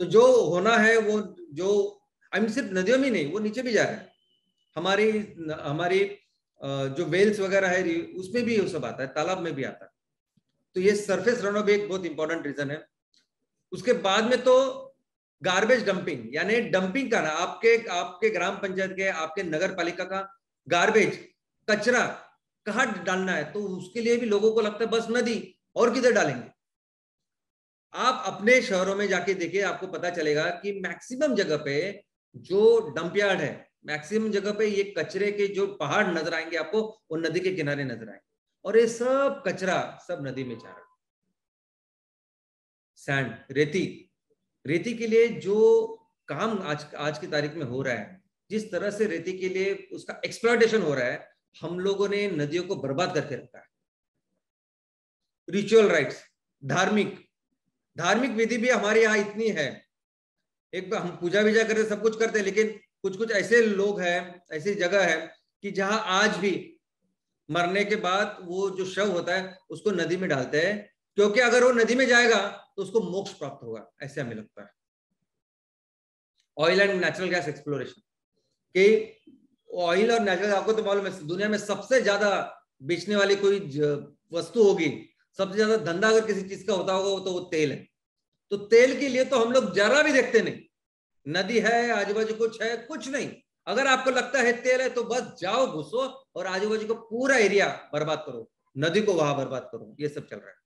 तो जो होना है वो, जो सिर्फ नदियों में नहीं, वो नीचे भी जा रहा है। हमारी जो वेल्स वगैरह है उसमें भी वो सब आता है, तालाब में भी आता है। तो ये सरफेस रन ऑफ भी एक बहुत इंपॉर्टेंट रीजन है। उसके बाद में तो गार्बेज डंपिंग, यानी डंपिंग का ना, आपके ग्राम पंचायत के, आपके नगर पालिका का गार्बेज, कचरा कहाँ डालना है, तो उसके लिए भी लोगों को लगता है बस नदी, और किधर डालेंगे। आप अपने शहरों में जाके देखिए, आपको पता चलेगा कि मैक्सिमम जगह पे जो डंप यार्ड है, मैक्सिमम जगह पे ये कचरे के जो पहाड़ नजर आएंगे आपको, वो नदी के किनारे नजर आएंगे, और ये सब कचरा सब नदी में जा रहा है। सैंड, रेती के लिए जो काम आज की तारीख में हो रहा है, जिस तरह से रेती के लिए उसका एक्सप्लॉयटेशन हो रहा है, हम लोगों ने नदियों को बर्बाद करके रखा है। रिचुअल राइट्स, धार्मिक विधि भी हमारे यहाँ इतनी है, एक हम पूजा विजा करते, सब कुछ करते हैं, लेकिन कुछ ऐसे लोग हैं, ऐसी जगह है कि जहां आज भी मरने के बाद वो जो शव होता है उसको नदी में डालते हैं, क्योंकि अगर वो नदी में जाएगा तो उसको मोक्ष प्राप्त होगा, ऐसे हमें लगता है। Oil and natural gas exploration, कि ऑयल और नेचुरल, आपको तो मालूम है दुनिया में सबसे ज्यादा बेचने वाली कोई वस्तु होगी, सबसे ज्यादा धंधा अगर किसी चीज का होता होगा तो वो तेल है। तो तेल के लिए तो हम लोग जरा भी देखते नहीं, नदी है आजू बाजू कुछ है, कुछ नहीं। अगर आपको लगता है तेल है तो बस जाओ घुसो और आजू बाजू को पूरा एरिया बर्बाद करो, नदी को वहां बर्बाद करो, ये सब चल रहा है।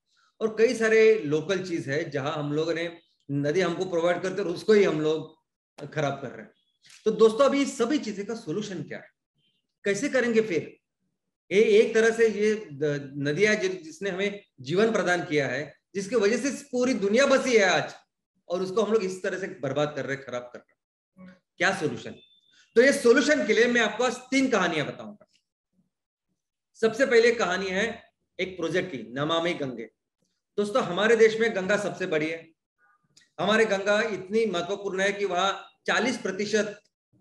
और कई सारे लोकल चीज है जहां हम लोगों ने, नदी हमको प्रोवाइड करते और उसको ही हम लोग खराब कर रहे हैं। तो दोस्तों अभी सभी चीजें का सोल्यूशन क्या है, कैसे करेंगे फिर? एक तरह से ये नदियां जिसने हमें जीवन प्रदान किया है, जिसकी वजह से पूरी दुनिया बसी है आज, और उसको हम लोग इस तरह से बर्बाद कर रहे हैं, खराब कर रहे हैं। क्या सोल्यूशन? तो ये सोल्यूशन के लिए मैं आपको 3 कहानियां बताऊंगा। सबसे पहले कहानी है एक प्रोजेक्ट की, नमामि गंगे। दोस्तों हमारे देश में गंगा सबसे बड़ी है। हमारे गंगा इतनी महत्वपूर्ण है कि वहां 40%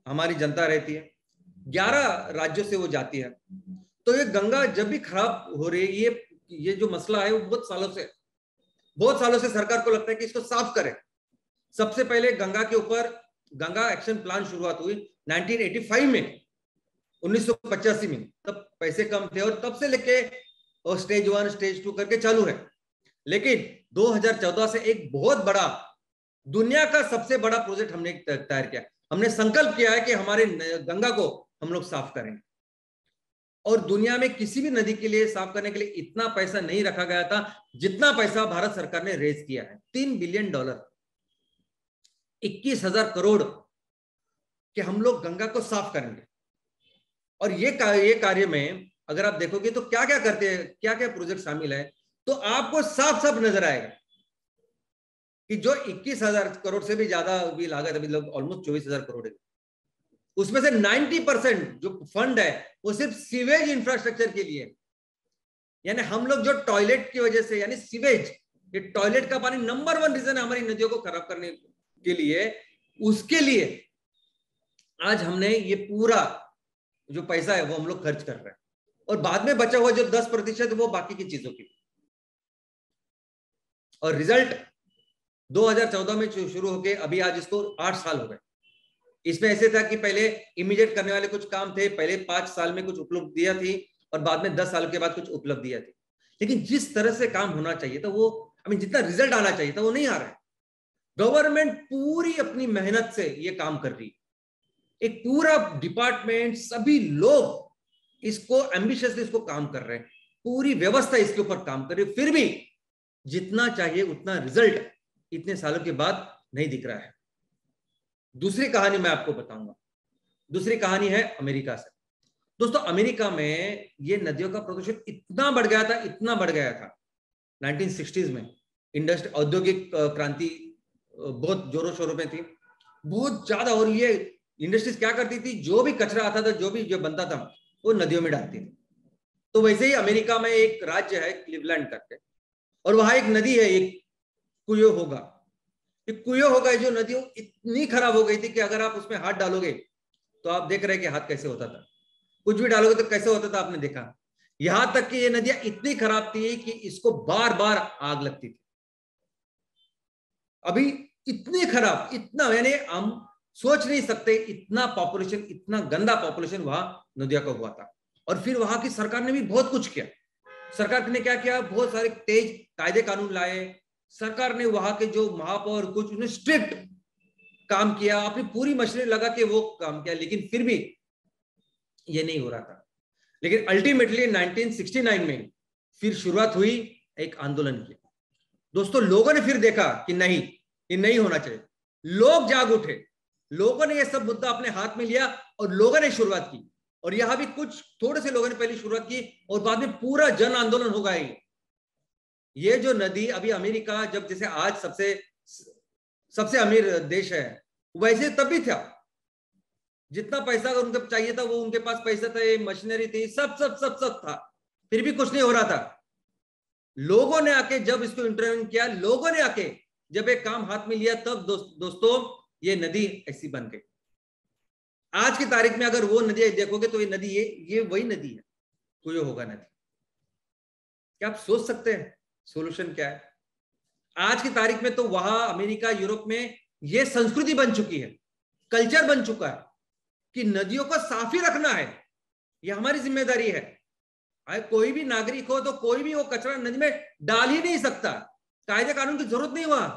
हमारी जनता रहती है, 11 राज्यों से वो जाती है। तो ये गंगा जब भी खराब हो रही है, ये जो मसला है वो बहुत सालों से सरकार को लगता है कि इसको साफ करें। सबसे पहले गंगा के ऊपर गंगा एक्शन प्लान शुरुआत हुई 1985 में, 1985 में। तब पैसे कम थे और तब से लेके स्टेज 1 स्टेज 2 करके चालू है। लेकिन 2014 से एक बहुत बड़ा, दुनिया का सबसे बड़ा प्रोजेक्ट हमने तैयार किया। हमने संकल्प किया है कि हमारे गंगा को हम लोग साफ करेंगे। और दुनिया में किसी भी नदी के लिए साफ करने के लिए इतना पैसा नहीं रखा गया था जितना पैसा भारत सरकार ने रेज किया है। $3 बिलियन, 21,000 करोड़ कि हम लोग गंगा को साफ करेंगे। और ये कार्य में अगर आप देखोगे तो क्या क्या करते हैं, क्या क्या प्रोजेक्ट शामिल है, तो आपको साफ साफ नजर आएगा कि जो 21,000 करोड़ से भी ज्यादा भी लागत, मतलब ऑलमोस्ट 24,000 करोड़ है, उसमें से 90% जो फंड है वो सिर्फ सीवेज इंफ्रास्ट्रक्चर के लिए। यानी हम लोग जो टॉयलेट की वजह से, यानी सीवेज, ये टॉयलेट का पानी नंबर 1 रीजन है हमारी नदियों को खराब करने के लिए, उसके लिए आज हमने ये पूरा जो पैसा है वो हम लोग खर्च कर रहे हैं। और बाद में बचा हुआ जो 10% वो बाकी की चीजों की। और रिजल्ट 2014 में शुरू होके अभी आज इसको 8 साल हो गए। इसमें ऐसे था कि पहले इमीडिएट करने वाले कुछ काम थे, पहले 5 साल में कुछ उपलब्धियां थी और बाद में 10 साल के बाद कुछ उपलब्धियां थी। लेकिन जिस तरह से काम होना चाहिए था वो, जितना रिजल्ट आना चाहिए था वो नहीं आ रहा है। गवर्नमेंट पूरी अपनी मेहनत से ये काम कर रही है, एक पूरा डिपार्टमेंट, सभी लोग इसको एम्बिशियसली इसको काम कर रहे हैं, पूरी व्यवस्था इसके ऊपर काम कर रही है, फिर भी जितना चाहिए उतना रिजल्ट इतने सालों के बाद नहीं दिख रहा है। दूसरी कहानी मैं आपको बताऊंगा। दूसरी कहानी है अमेरिका से। दोस्तों, अमेरिका में ये नदियों का प्रदूषण इतना बढ़ गया था, इतना बढ़ गया था 1960s में। औद्योगिक क्रांति बहुत जोरों शोरों में थी, बहुत ज्यादा। और ये इंडस्ट्रीज क्या करती थी, जो भी कचरा आता था, जो बनता था, वो नदियों में डालती थी। तो वैसे ही अमेरिका में एक राज्य है क्लीवलैंड करके, और वहां एक नदी है, एक कुयोहोगा। कुयोहोगा जो नदी इतनी खराब हो गई थी कि अगर आप उसमें हाथ डालोगे तो आप देख रहे हैं कि हाथ कैसे होता था, कुछ भी डालोगे तो कैसे होता था, आपने देखा। यहां तक कि ये नदियां इतनी खराब थी कि इसको बार बार आग लगती थी। अभी इतनी खराब, इतना, यानी हम सोच नहीं सकते इतना पॉपुलेशन, इतना गंदा पॉपुलेशन वहां नदिया का हुआ था। और फिर वहां की सरकार ने भी बहुत कुछ किया। सरकार ने क्या किया, बहुत सारे तेज कायदे कानून लाए। सरकार ने वहां के जो महापौर, कुछ उन्हें स्ट्रिक्ट काम किया, अपनी पूरी मशीनरी लगा के वो काम किया, लेकिन फिर भी ये नहीं हो रहा था। लेकिन अल्टीमेटली 1969 में फिर शुरुआत हुई एक आंदोलन की। दोस्तों, लोगों ने फिर देखा कि नहीं, ये नहीं होना चाहिए। लोग जाग उठे, लोगों ने ये सब मुद्दा अपने हाथ में लिया और लोगों ने शुरुआत की। और यहां भी कुछ थोड़े से लोगों ने पहले शुरुआत की और बाद में पूरा जन आंदोलन हो गया। ये जो नदी अभी अमेरिका, जब जैसे आज सबसे अमीर देश है, वैसे तब भी था। जितना पैसा अगर उनको चाहिए था वो उनके पास पैसा था, मशीनरी थी, सब सब सब सब था, फिर भी कुछ नहीं हो रहा था। लोगों ने आके जब इसको इंटरवेंशन किया, लोगों ने आके जब एक काम हाथ में लिया, तब दोस्तों ये नदी ऐसी बन गई। आज की तारीख में अगर वो नदी देखोगे तो ये नदी, ये वही नदी है, कुयोहोगा नदी। क्या आप सोच सकते हैं सॉल्यूशन क्या है? आज की तारीख में तो वहां अमेरिका, यूरोप में ये संस्कृति बन चुकी है, कल्चर बन चुका है कि नदियों को साफ ही रखना है, ये हमारी जिम्मेदारी है। कोई भी नागरिक हो तो कोई भी वो कचरा नदी में डाल ही नहीं सकता, कायदे कानून की जरूरत नहीं वहां।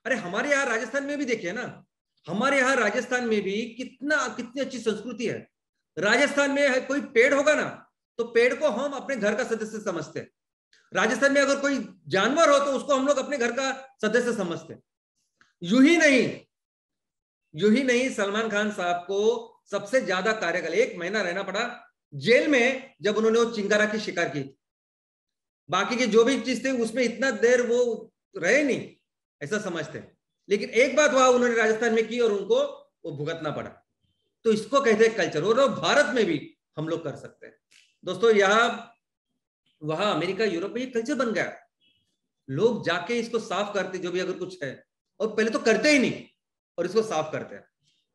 अरे हमारे यहाँ राजस्थान में भी देखिए ना, हमारे यहाँ राजस्थान में भी कितनी अच्छी संस्कृति है। राजस्थान में कोई पेड़ होगा ना तो पेड़ को हम अपने घर का सदस्य समझते हैं। राजस्थान में अगर कोई जानवर हो तो उसको हम लोग अपने घर का सदस्य समझते हैं। यूं ही नहीं, सलमान खान साहब को सबसे ज्यादा कार्यकाल 1 महीना रहना पड़ा जेल में, जब उन्होंने वो चिंगारा की शिकार की। बाकी के जो भी चीज थे उसमें इतना देर वो रहे नहीं, ऐसा समझते हैं। लेकिन एक बात वहां उन्होंने राजस्थान में की और उनको वो भुगतना पड़ा। तो इसको कहते हैं कल्चर, और भारत में भी हम लोग कर सकते हैं। दोस्तों, यहां वहां अमेरिका, यूरोप में ये कल्चर बन गया, लोग जाके इसको साफ करते, जो भी अगर कुछ है, और पहले तो करते ही नहीं और इसको साफ करते हैं।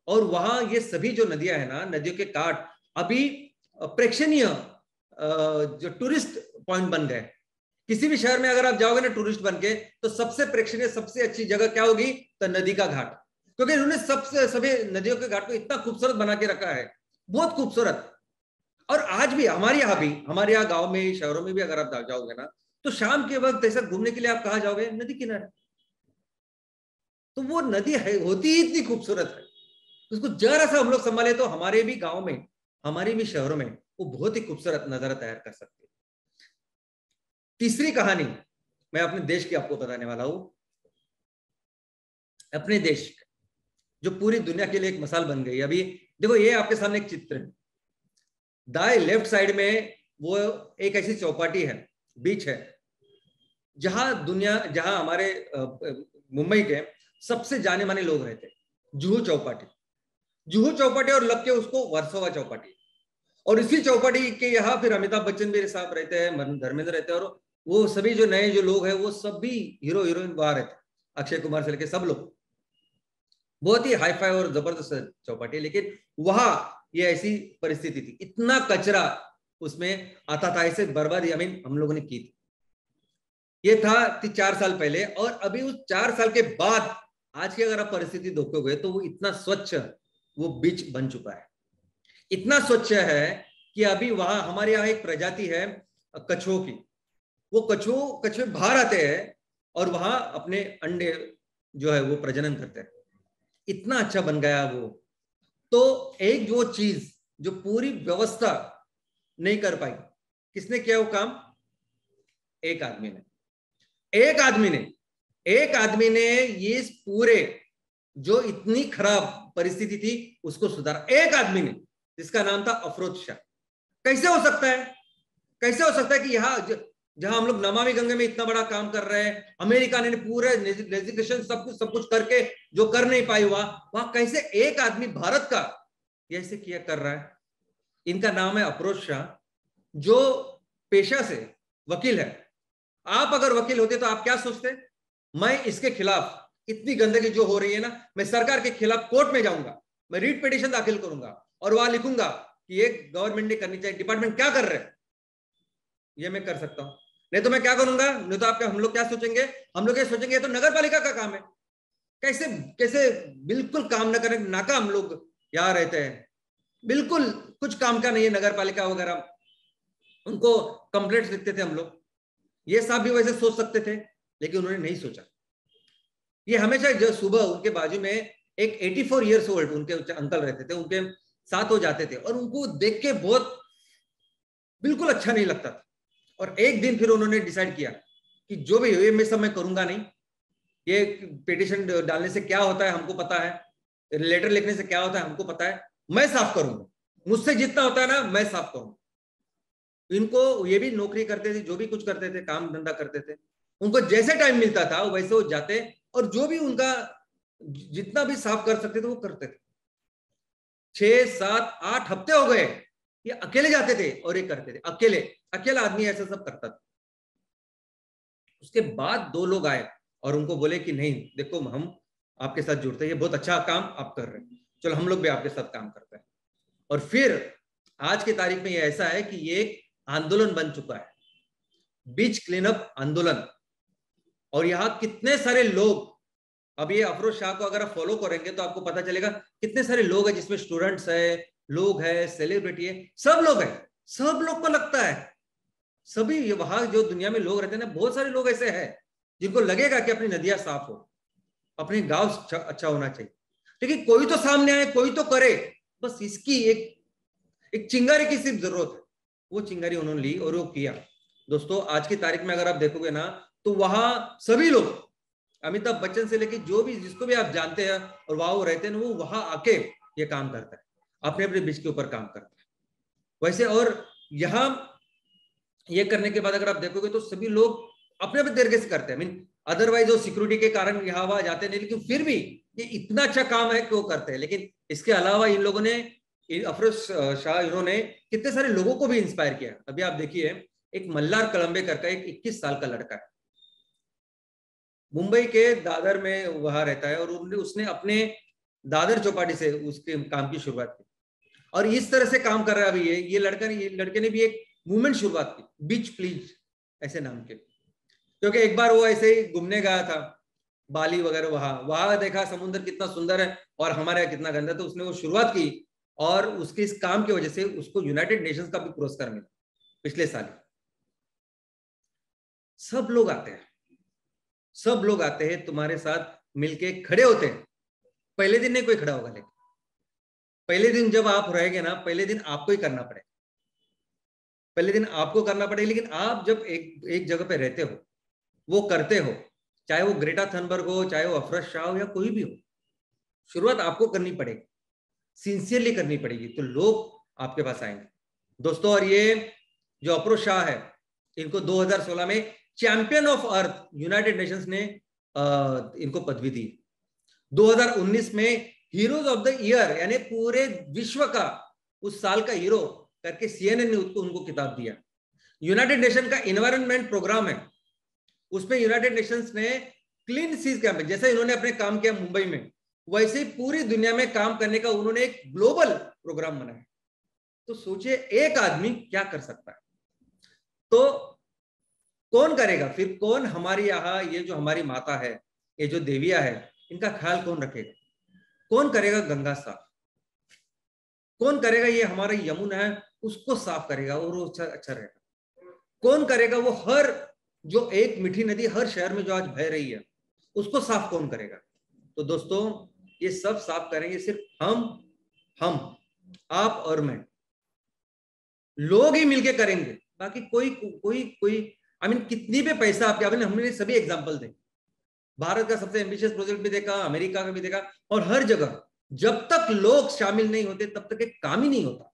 और वहां ये सभी जो नदियां है ना, नदियों के काट अभी प्रेक्षणीय जो टूरिस्ट पॉइंट बन गए। किसी भी शहर में अगर आप जाओगे ना टूरिस्ट बन के, तो सबसे प्रेक्षणीय, सबसे अच्छी जगह क्या होगी, तो नदी का घाट। क्योंकि उन्होंने सभी नदियों के घाट को इतना खूबसूरत बना के रखा है, बहुत खूबसूरत। और आज भी हमारे यहाँ गांव में, शहरों में भी अगर आप जाओगे ना, तो शाम के वक्त ऐसा घूमने के लिए आप कहाँ जाओगे, नदी किनारे। तो वो नदी होती ही इतनी खूबसूरत है, उसको जरा सा हम लोग संभाले तो हमारे भी गांव में, हमारी भी शहरों में वो बहुत ही खूबसूरत नजारा तैयार कर सकती है। तीसरी कहानी मैं अपने देश की आपको बताने वाला हूं। अपने देश जो पूरी दुनिया के लिए एक मिसाल बन गई। अभी देखो, ये आपके सामने एक चित्र है। दाएं लेफ्ट साइड में वो एक ऐसी चौपाटी है, बीच है, जहां हमारे मुंबई के सबसे जाने माने लोग रहते हैं। जुहू चौपाटी, जुहू चौपाटी, और लग के उसको वर्सोवा चौपाटी। और इसी चौपाटी के यहाँ फिर अमिताभ बच्चन भी साहब रहते हैं, धर्मेंद्र रहते हैं, और वो सभी जो नए जो लोग हैं वो सभी हीरो हीरोइन वहां रहते हैं, अक्षय कुमार से लेके सब लोग। बहुत ही हाई फाई और जबरदस्त चौपाटी। लेकिन वहां ये ऐसी परिस्थिति थी, इतना कचरा उसमें आता था, ऐसे बर्बादी हम लोगों ने की थी। ये था 4 साल पहले। और अभी उस 4 साल के बाद आज की अगर आप परिस्थिति देखोगे तो वो इतना स्वच्छ वो बीच बन चुका है, इतना स्वच्छ है कि अभी वहां हमारे यहाँ एक प्रजाति है कछुओं की। वो कछुए बाहर आते हैं और वहां अपने अंडे जो है वो प्रजनन करते हैं। इतना अच्छा बन गया वो। तो एक जो चीज जो पूरी व्यवस्था नहीं कर पाई, किसने किया वो काम? एक आदमी ने। एक आदमी ने ये पूरे जो इतनी खराब परिस्थिति थी उसको सुधारा। एक आदमी ने, जिसका नाम था अफरोज शाह। कैसे हो सकता है? कैसे हो सकता है कि यहाँ जहां हम लोग नमामि गंगे में इतना बड़ा काम कर रहे हैं, अमेरिका ने पूरे लेजिस्लेशन सब कुछ करके जो कर नहीं पाई वहां कैसे एक आदमी भारत का ऐसे किया कर रहा है? इनका नाम है अफरोज शाह, जो पेशा से वकील है। आप अगर वकील होते तो आप क्या सोचते? मैं इसके खिलाफ, इतनी गंदगी जो हो रही है ना, मैं सरकार के खिलाफ कोर्ट में जाऊंगा, मैं रीट पिटीशन दाखिल करूंगा और वहां लिखूंगा कि ये गवर्नमेंट ने करनी चाहिए, डिपार्टमेंट क्या कर रहे हैं ये मैं कर सकता हूं। नहीं तो मैं क्या करूंगा? नहीं तो हम लोग क्या सोचेंगे? हम लोग ये सोचेंगे ये तो नगर पालिका का काम है। कैसे कैसे बिल्कुल काम न करें, नाकाम लोग यहाँ रहते हैं, बिल्कुल कुछ काम का नहीं है नगर पालिका वगैरह। उनको कंप्लेंट्स लिखते थे हम लोग। ये साहब भी वैसे सोच सकते थे, लेकिन उन्होंने नहीं सोचा। ये हमेशा जो सुबह उनके बाजू में एक 84 ईयर्स ओल्ड उनके अंकल रहते थे, उनके साथ हो जाते थे और उनको देख के बहुत बिल्कुल अच्छा नहीं लगता था। और एक दिन फिर उन्होंने डिसाइड किया कि जो भी ये मैं सब मैं करूंगा नहीं। ये पिटीशन डालने से क्या होता है हमको पता है, लेटर लिखने से क्या होता है हमको पता है, मैं साफ करूंगा, मुझसे जितना होता है ना मैं साफ करूंगा। इनको ये भी नौकरी करते थे, जो भी कुछ करते थे, काम धंधा करते थे, उनको जैसे टाइम मिलता था वैसे वो जाते और जो भी उनका जितना भी साफ कर सकते थे वो करते थे। 6, 7, 8 हफ्ते हो गए ये अकेले जाते थे और ये करते थे। अकेला आदमी ऐसा सब करता था। उसके बाद 2 लोग आए और उनको बोले कि नहीं देखो, हम आपके साथ जुड़ते हैं, ये बहुत अच्छा काम आप कर रहे हैं, चलो हम लोग भी आपके साथ काम करते हैं। और फिर आज की तारीख में ये ऐसा है कि ये एक आंदोलन बन चुका है, बीच क्लीनअप आंदोलन। और यहाँ कितने सारे लोग, अब ये अफरोज शाह को अगर आप फॉलो करेंगे तो आपको पता चलेगा कितने सारे लोग हैं, जिसमें स्टूडेंट्स है, लोग है, सेलिब्रिटी है, सब लोग हैं। सब लोग को लगता है, सभी वहां जो दुनिया में लोग रहते हैं ना, बहुत सारे लोग ऐसे हैं जिनको लगेगा कि अपनी नदियां साफ हो, अपने गांव अच्छा होना चाहिए। लेकिन कोई तो सामने आए, कोई तो करे। बस इसकी एक चिंगारी की सिर्फ जरूरत है। वो चिंगारी उन्होंने ली और वो किया। दोस्तों आज की तारीख में अगर आप देखोगे ना तो वहां सभी लोग, अमिताभ बच्चन से लेके जो भी जिसको भी आप जानते हैं और वहां वो रहते हैं, वो वहां आके ये काम करता है, अपने अपने बीच के ऊपर काम करता है वैसे। और यहाँ ये करने के बाद अगर आप देखोगे तो सभी लोग अपने अपने तरीके से करते हैं। मीन अदरवाइज वो सिक्योरिटी के कारण यहाँ वहां जाते नहीं, लेकिन फिर भी ये इतना अच्छा काम है कि वो करते हैं। लेकिन इसके अलावा इन लोगों ने, अफरोज शाह, इन्होंने कितने सारे लोगों को भी इंस्पायर किया। अभी आप देखिए, एक मल्हार कलंबेकर का एक 21 साल का लड़का है, मुंबई के दादर में वहां रहता है, और उसने अपने दादर चौपाटी से उसके काम की शुरुआत की। और इस तरह से काम कर रहा है अभी ये लड़के ने भी एक मूवमेंट शुरुआत की, बीच प्लीज ऐसे नाम के। क्योंकि एक बार वो ऐसे ही घूमने गया था बाली वगैरह, वहां देखा समुद्र कितना सुंदर है और हमारे यहाँ कितना गंदा, तो उसने वो शुरुआत की और उसके इस काम की वजह से उसको यूनाइटेड नेशंस का भी पुरस्कार मिला पिछले साल। सब लोग आते हैं, सब लोग आते हैं तुम्हारे साथ मिलके खड़े होते हैं। पहले दिन नहीं कोई खड़ा होगा, लेकिन पहले दिन जब आप रहेंगे ना, पहले दिन आपको ही करना पड़ेगा, पहले दिन आपको करना पड़ेगा। लेकिन आप जब एक जगह पे रहते हो, वो करते हो, चाहे वो ग्रेटा थनबर्ग हो, चाहे वो अफरोज शाह हो, या कोई भी हो, शुरुआत आपको करनी पड़ेगी, सिंसियरली करनी पड़ेगी, तो लोग आपके पास आएंगे दोस्तों। और ये जो अफरोज शाह है, इनको 2016 में champion of earth United Nations ने इनको पदवी दी। 2019 में हीरोज ऑफ द ईयर, यानी पूरे विश्व का उस साल का हीरो करके CNN ने उनको किताब दिया। यूनाइटेड नेशन का एनवायरनमेंट प्रोग्राम है, उसमें यूनाइटेड नेशंस ने क्लीन सीज कैंपेन, जैसे इन्होंने अपने काम किया मुंबई में, वैसे पूरी दुनिया में काम करने का उन्होंने एक ग्लोबल प्रोग्राम बनाया। तो सोचिए एक आदमी क्या कर सकता है, तो कौन करेगा फिर? कौन हमारी यहाँ ये जो हमारी माता है, ये जो देवियां है, इनका ख्याल कौन रखेगा? कौन करेगा गंगा साफ? कौन करेगा ये हमारा यमुना है उसको साफ करेगा और वो अच्छा रहेगा? कौन करेगा वो हर जो एक मीठी नदी हर शहर में जो आज बह रही है, उसको साफ कौन करेगा? तो दोस्तों ये सब साफ करेंगे सिर्फ हम आप और मैं, लोग ही मिलके करेंगे। बाकी कोई कोई कोई आई मीन कितनी भी पैसा आपके, हमने सभी एग्जांपल दे, भारत का सबसे एम्बिशियस प्रोजेक्ट भी देखा, अमेरिका का भी देखा, और हर जगह जब तक लोग शामिल नहीं होते तब तक एक काम ही नहीं होता।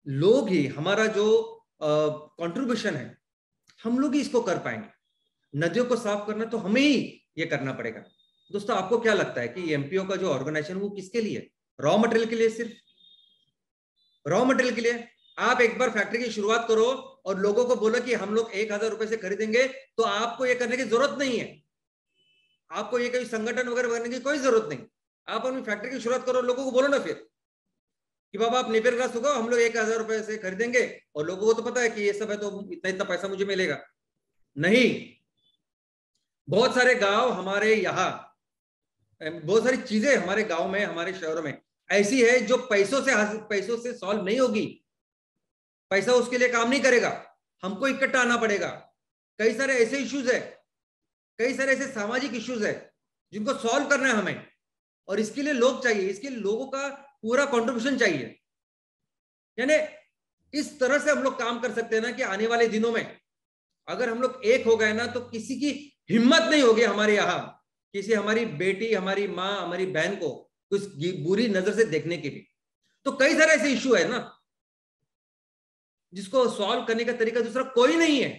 लोग ही हमारा जो कंट्रीब्यूशन है, हम लोग ही इसको कर पाएंगे। नदियों को साफ करना तो हमें ही ये करना पड़ेगा। दोस्तों आपको क्या लगता है कि एमपीओ का जो ऑर्गेनाइजेशन वो किसके लिए? रॉ मटेरियल के लिए, सिर्फ रॉ मटेरियल के लिए? आप एक बार फैक्ट्री की शुरुआत करो और लोगों को बोलो कि हम लोग 1000 रुपए से खरीदेंगे, तो आपको ये करने की जरूरत नहीं है, आपको ये कोई संगठन वगैरह करने की कोई जरूरत नहीं। आप अपनी फैक्ट्री की शुरुआत करो, लोगों को बोलो ना फिर कि बाबा आप नेपियर ग्रास होगा, हम लोग 1000 रुपए से खरीदेंगे, और लोगों को तो पता है कि ये सब है तो इतना इतना पैसा मुझे मिलेगा। नहीं, बहुत सारे गांव हमारे यहाँ, बहुत सारी चीजें हमारे गांव में, हमारे शहरों में ऐसी है जो पैसों से सॉल्व नहीं होगी। पैसा उसके लिए काम नहीं करेगा, हमको इकट्ठा आना पड़ेगा। कई सारे ऐसे इश्यूज है, कई सारे ऐसे सामाजिक इश्यूज है जिनको सॉल्व करना है हमें, और इसके लिए लोग चाहिए, इसके लिए लोगों का पूरा कंट्रीब्यूशन चाहिए। यानी इस तरह से हम लोग काम कर सकते हैं ना कि आने वाले दिनों में अगर हम लोग एक हो गए ना, तो किसी की हिम्मत नहीं होगी हमारे यहाँ किसी हमारी बेटी, हमारी माँ, हमारी बहन को कुछ बुरी नजर से देखने के लिए। तो कई सारे ऐसे इश्यू है ना जिसको सॉल्व करने का तरीका दूसरा कोई नहीं है।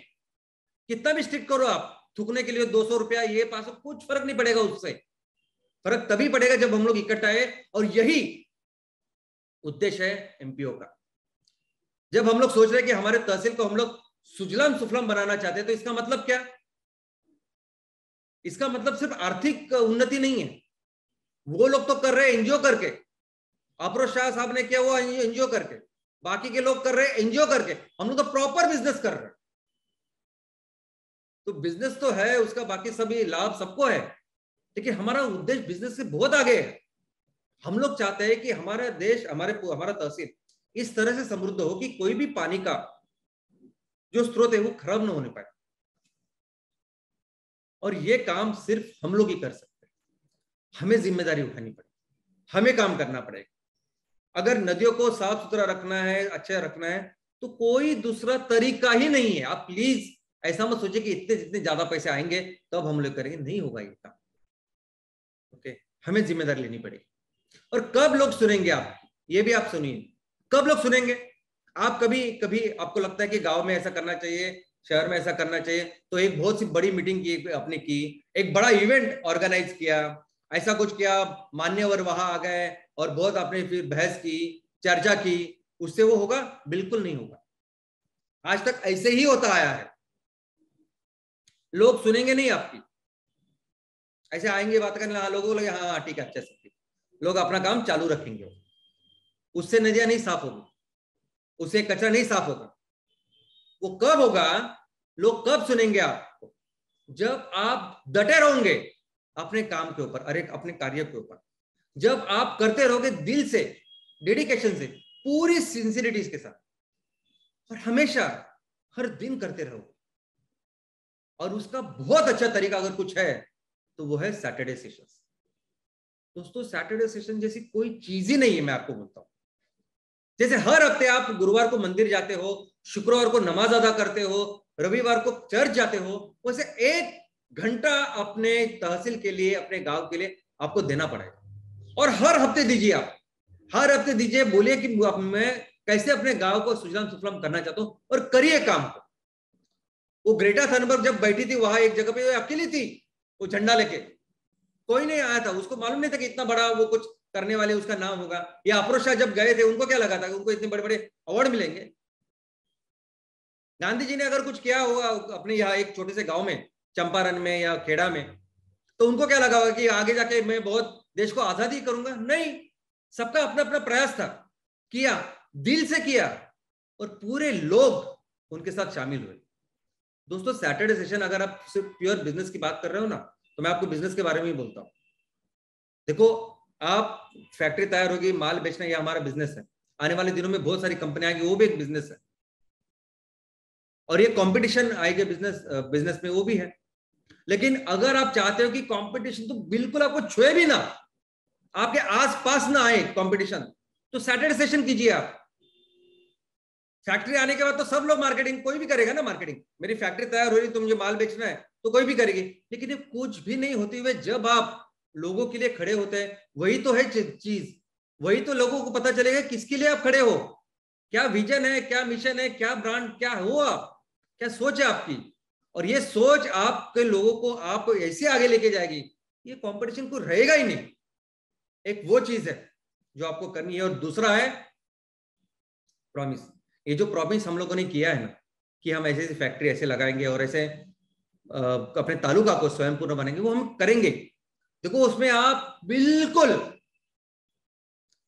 कितना भी स्ट्रिक्ट करो आप, थूकने के लिए 200 रुपया, ये 500, कुछ फर्क नहीं पड़ेगा। उससे फर्क तभी पड़ेगा जब हम लोग इकट्ठा आए, और यही उद्देश्य है एमपीओ का। जब हम लोग सोच रहे हैं कि हमारे तहसील को हम लोग सुजलाम सुफलाम बनाना चाहते हैं, तो इसका मतलब क्या? इसका मतलब सिर्फ आर्थिक उन्नति नहीं है। वो लोग तो कर रहे हैं एनजीओ करके, अफरोज शाह साहब ने किया वो एनजीओ करके, बाकी के लोग कर रहे हैं एनजीओ करके, हम लोग तो प्रॉपर बिजनेस कर रहे हैं। तो बिजनेस तो है उसका, बाकी सभी लाभ सबको है, लेकिन हमारा उद्देश्य बिजनेस से बहुत आगे है। हम लोग चाहते हैं कि हमारा देश, हमारा तहसील इस तरह से समृद्ध हो कि कोई भी पानी का जो स्रोत है वो खराब ना होने पाए। और ये काम सिर्फ हम लोग ही कर सकते हैं, हमें जिम्मेदारी उठानी पड़ेगी, हमें काम करना पड़ेगा। अगर नदियों को साफ सुथरा रखना है, अच्छा रखना है, तो कोई दूसरा तरीका ही नहीं है। आप प्लीज ऐसा मत सोचिए कि इतने जितने ज्यादा पैसे आएंगे तब हम लोग करेंगे, नहीं होगा ये काम। ओके, हमें जिम्मेदारी लेनी पड़ेगी। और कब लोग सुनेंगे आप, ये भी आप सुनिए, कब लोग सुनेंगे? आप कभी कभी आपको लगता है कि गांव में ऐसा करना चाहिए, शहर में ऐसा करना चाहिए, तो एक बहुत सी बड़ी मीटिंग की आपने की, एक बड़ा इवेंट ऑर्गेनाइज किया, ऐसा कुछ किया, मान्यवर वहां आ गए और बहुत आपने फिर बहस की, चर्चा की, उससे वो होगा? बिल्कुल नहीं होगा। आज तक ऐसे ही होता आया है। लोग सुनेंगे नहीं आपकी, ऐसे आएंगे बात करने, हाँ लोगों को लगे हाँ ठीक है, अच्छा सब, लोग अपना काम चालू रखेंगे, उससे नदियां नहीं साफ होगी, उससे कचरा नहीं साफ होगा। वो कब होगा, लोग कब सुनेंगे आपको? जब आप डटे रहोगे अपने काम के ऊपर, अरे अपने कार्य के ऊपर, जब आप करते रहोगे दिल से, डेडिकेशन से, पूरी सिंसियरिटी के साथ, और हमेशा हर दिन करते रहो। और उसका बहुत अच्छा तरीका अगर कुछ है तो वो है सैटरडे सेशंस। दोस्तों सैटरडे सेशन जैसी कोई चीज ही नहीं है, मैं आपको बोलता हूं। जैसे हर हफ्ते आप गुरुवार को मंदिर जाते हो, शुक्रवार को नमाज अदा करते हो, रविवार को चर्च जाते हो, वैसे 1 घंटा अपने तहसील के लिए, अपने गांव के लिए आपको देना पड़ेगा। और हर हफ्ते दीजिए, आप हर हफ्ते दीजिए, बोलिए कि मैं कैसे अपने गांव को सुजलाम सुफलाम करना चाहता हूं, और करिए काम को। वो ग्रेटा थनबर्ग जब बैठी थी वहां एक जगह पे, वो अकेली थी, वो झंडा लेके, कोई नहीं आया था, उसको मालूम नहीं था कि इतना बड़ा वो कुछ करने वाले उसका नाम होगा। या अफरोज शाह जब गए थे, उनको क्या लगा था कि उनको इतने बड़े बड़े अवार्ड मिलेंगे। गांधी जी ने अगर कुछ किया होगा अपने यहाँ एक छोटे से गांव में, चंपारण में या खेड़ा में, तो उनको क्या लगा होगा कि आगे जाके मैं बहुत देश को आजादी करूंगा? नहीं, सबका अपना अपना प्रयास था, किया, दिल से किया, और पूरे लोग उनके साथ शामिल हुए। दोस्तों सैटरडे सेशन, अगर आप सिर्फ प्योर बिजनेस की बात कर रहे हो ना, तो मैं आपको बिजनेस के बारे में ही बोलता हूं। देखो, आप फैक्ट्री तैयार होगी, माल बेचना, ये हमारा बिजनेस है। आने वाले दिनों में बहुत सारी कंपनियां आएंगी, वो भी एक बिजनेस है। और ये कंपटीशन आएगी बिजनेस में, वो भी है। लेकिन अगर आप चाहते हो कि कंपटीशन तो बिल्कुल आपको छुए भी ना, आपके आसपास ना आए कंपटीशन, तो सैटरडे सेशन कीजिए आप। फैक्ट्री आने के बाद तो सब लोग मार्केटिंग, कोई भी करेगा ना मार्केटिंग। मेरी फैक्ट्री तैयार हो रही, तो मुझे माल बेचना है, तो कोई भी करेगी। लेकिन ये कुछ भी नहीं होते हुए जब आप लोगों के लिए खड़े होते हैं, वही तो है चीज, वही तो लोगों को पता चलेगा किसके लिए आप खड़े हो, क्या विजन है, क्या मिशन है, क्या ब्रांड, क्या हो आप, क्या सोच है आपकी। और ये सोच आपके लोगों को आपको ऐसे आगे लेके जाएगी, ये कंपटीशन को रहेगा ही नहीं। एक वो चीज है जो आपको करनी है। और दूसरा है प्रॉमिस। ये जो प्रॉमिस हम लोगों ने किया है ना, कि हम ऐसे फैक्ट्री ऐसे लगाएंगे और ऐसे अपने तालुका को स्वयं पूर्ण बनेंगे, वो हम करेंगे। देखो उसमें आप बिल्कुल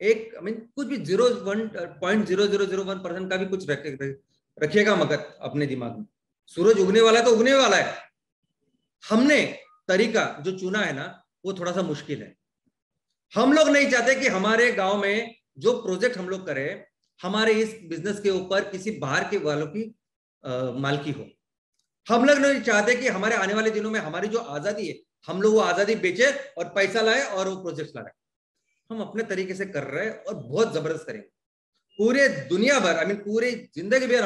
एक कुछ भी 0.0001% का भी कुछ रखिएगा मगर अपने दिमाग में। सूरज उगने वाला है तो उगने वाला है। हमने तरीका जो चुना है ना, वो थोड़ा सा मुश्किल है। हम लोग नहीं चाहते कि हमारे गांव में जो प्रोजेक्ट हम लोग करें, हमारे इस बिजनेस के ऊपर किसी बाहर के वालों की मालकी हो। हम लोग नहीं चाहते कि हमारे आने वाले दिनों में हमारी जो आजादी है, हम लोग वो आजादी बेचे और पैसा लाए और वो प्रोजेक्ट लाए। हम अपने तरीके से कर रहे हैं और बहुत जबरदस्त करेंगे। पूरे दुनिया भर, पूरी जिंदगी भर